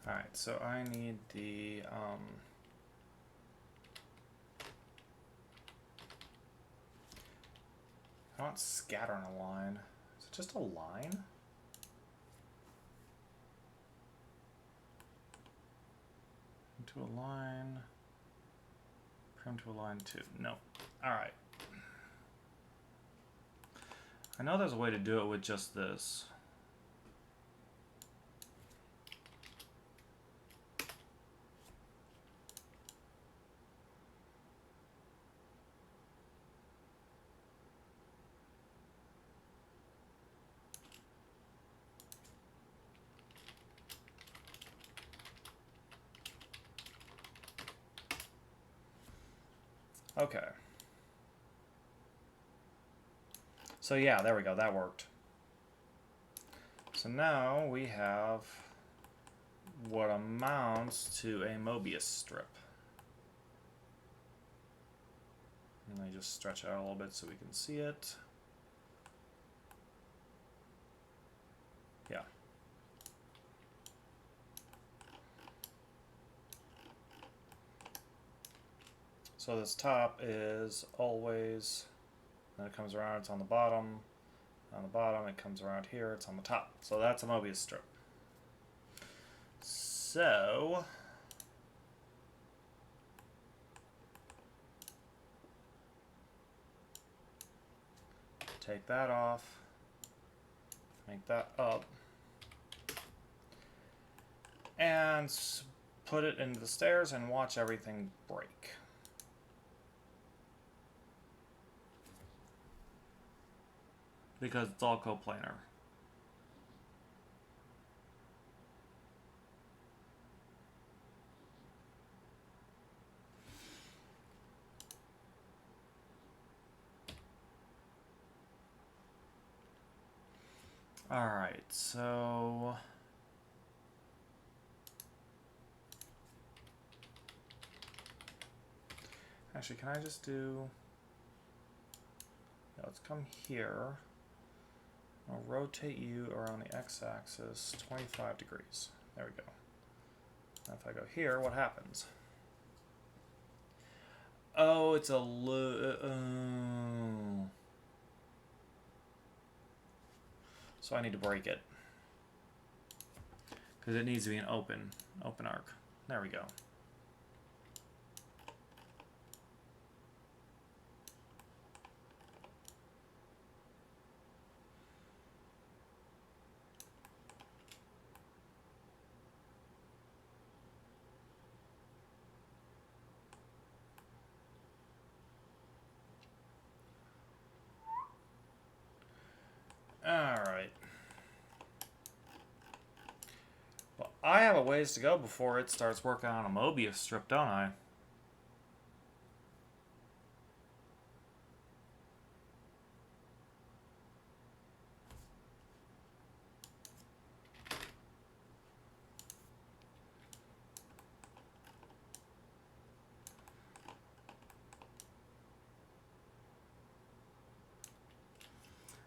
Alright, so I need the I want scatter on a line. Is it just a line? Into a line. Prim to a line 2. No. Alright. I know there's a way to do it with just this. Okay. So yeah, there we go, that worked. So now we have what amounts to a Mobius strip. And I just stretch it out a little bit so we can see it. Yeah. So this top is always, then it comes around, it's on the bottom. On the bottom, it comes around here, it's on the top. So that's a Mobius strip. So take that off, make that up, and put it into the stairs and watch everything break. Because it's all coplanar. Alright, so actually, can I just do, yeah, let's come here. I'll rotate you around the x-axis 25 degrees. There we go. Now if I go here, what happens? Oh, it's a so I need to break it. Because it needs to be an open arc. There we go. Alright. Well, I have a ways to go before it starts working on a Mobius strip, don't I?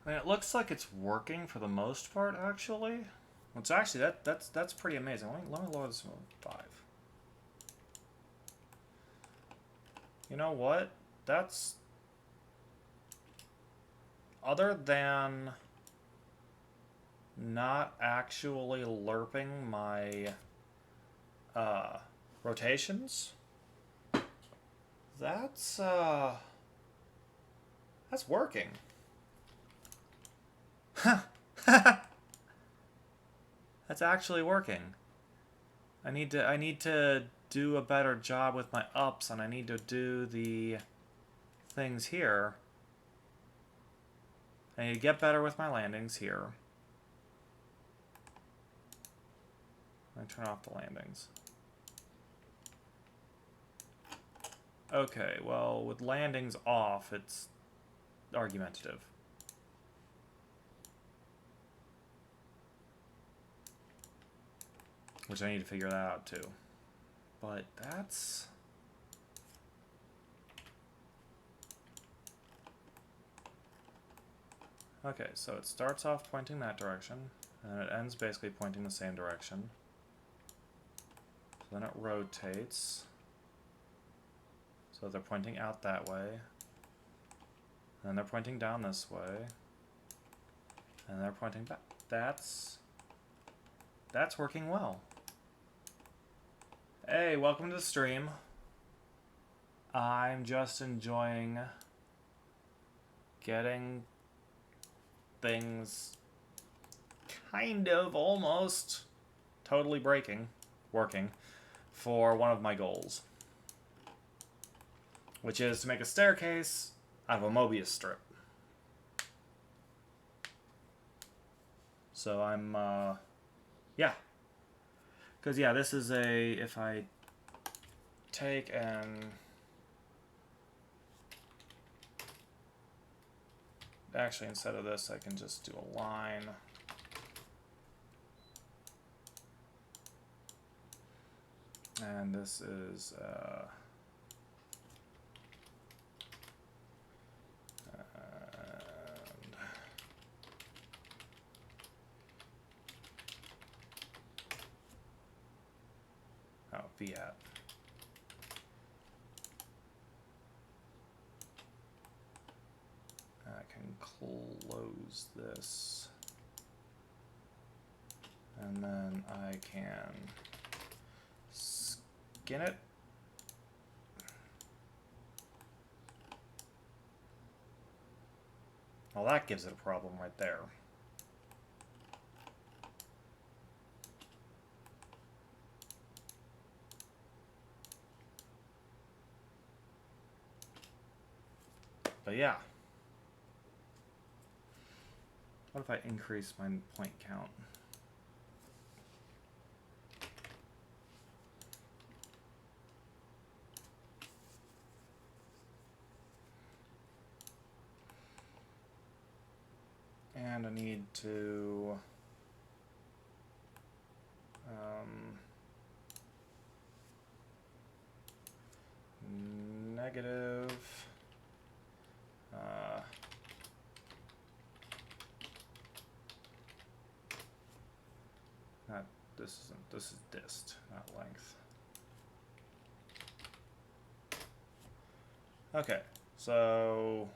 I mean, it looks like it's working for the most part, actually. It's actually that's pretty amazing. Let me lower this to 5. You know what? That's, other than not actually lerping my rotations, that's working. That's actually working. I need to do a better job with my ups, and I need to do the things here. I need to get better with my landings here. I turn off the landings. Okay, well, with landings off, it's argumentative. Which I need to figure that out too. But that's... Okay, so it starts off pointing that direction, and it ends basically pointing the same direction. So then it rotates. So they're pointing out that way. And then they're pointing down this way. And they're pointing back. That's working well. Hey, welcome to the stream. I'm just enjoying getting things kind of almost totally working for one of my goals, which is to make a staircase out of a Mobius strip. So I'm, yeah. Because, yeah, this is a, if I take and actually, instead of this, I can just do a line. And this is be at? I can close this. And then I can skin it. Well, that gives it a problem right there. But yeah. What if I increase my point count? And I need to negative not this isn't, this is dist, not length. Okay, so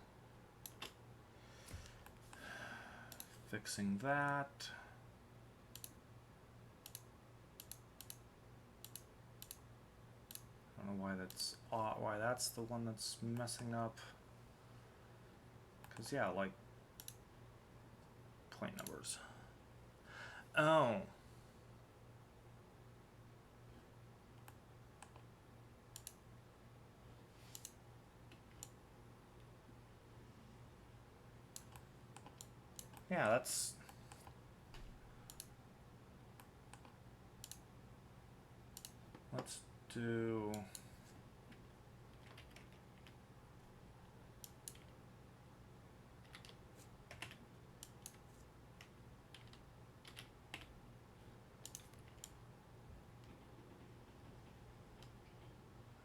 fixing that. I don't know why that's the one that's messing up. Cause yeah, like point numbers. Oh. Yeah, that's... Let's do...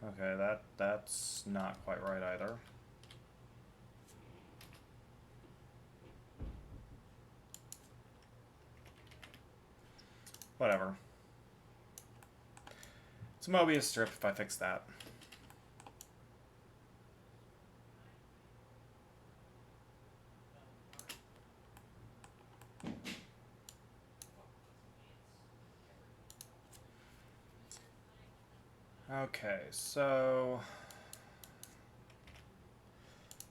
Okay, that's not quite right either. Whatever. It's a Mobius strip if I fix that. Okay, so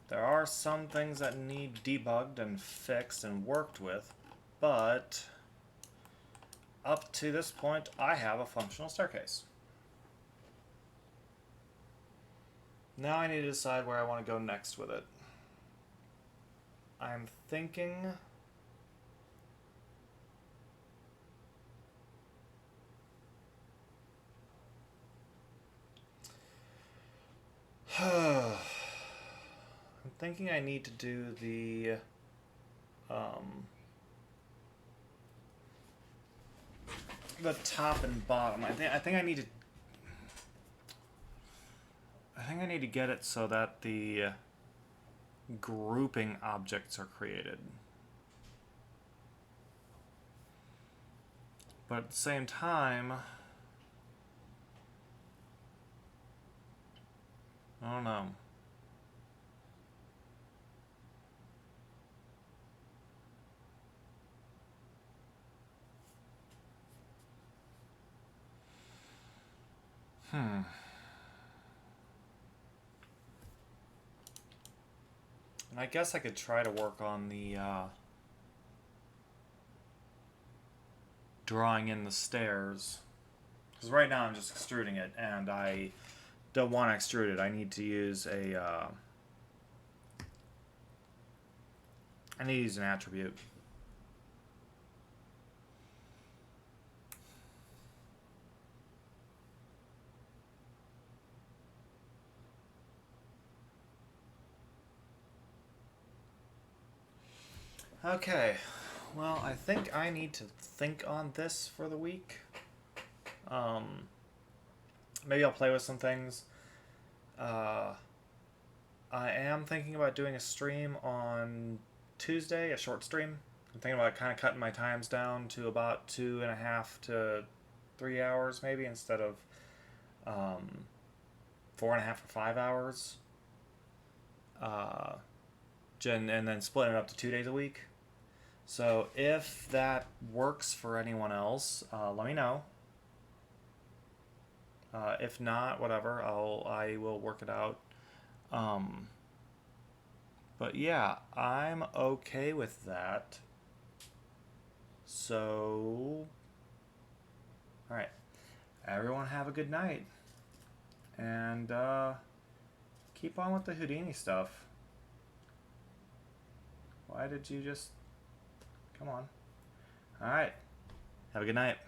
there are some things that need debugged and fixed and worked with, but up to this point, I have a functional staircase. Now I need to decide where I want to go next with it. I'm thinking... I'm thinking I need to do the top and bottom. I think I need to get it so that the grouping objects are created. But at the same time, I don't know. And I guess I could try to work on the drawing in the stairs. Because right now I'm just extruding it, and I don't want to extrude it. I need to use a... I need to use an attribute. Okay, well, I think I need to think on this for the week. Maybe I'll play with some things. I am thinking about doing a stream on Tuesday, a short stream. I'm thinking about kind of cutting my times down to about 2.5 to 3 hours, maybe, instead of 4.5 or 5 hours, and then splitting it up to 2 days a week. So if that works for anyone else, let me know. If not, whatever, I will work it out. But yeah, I'm okay with that. So, all right, everyone have a good night, and keep on with the Houdini stuff. Why did you just... Come on. All right, have a good night.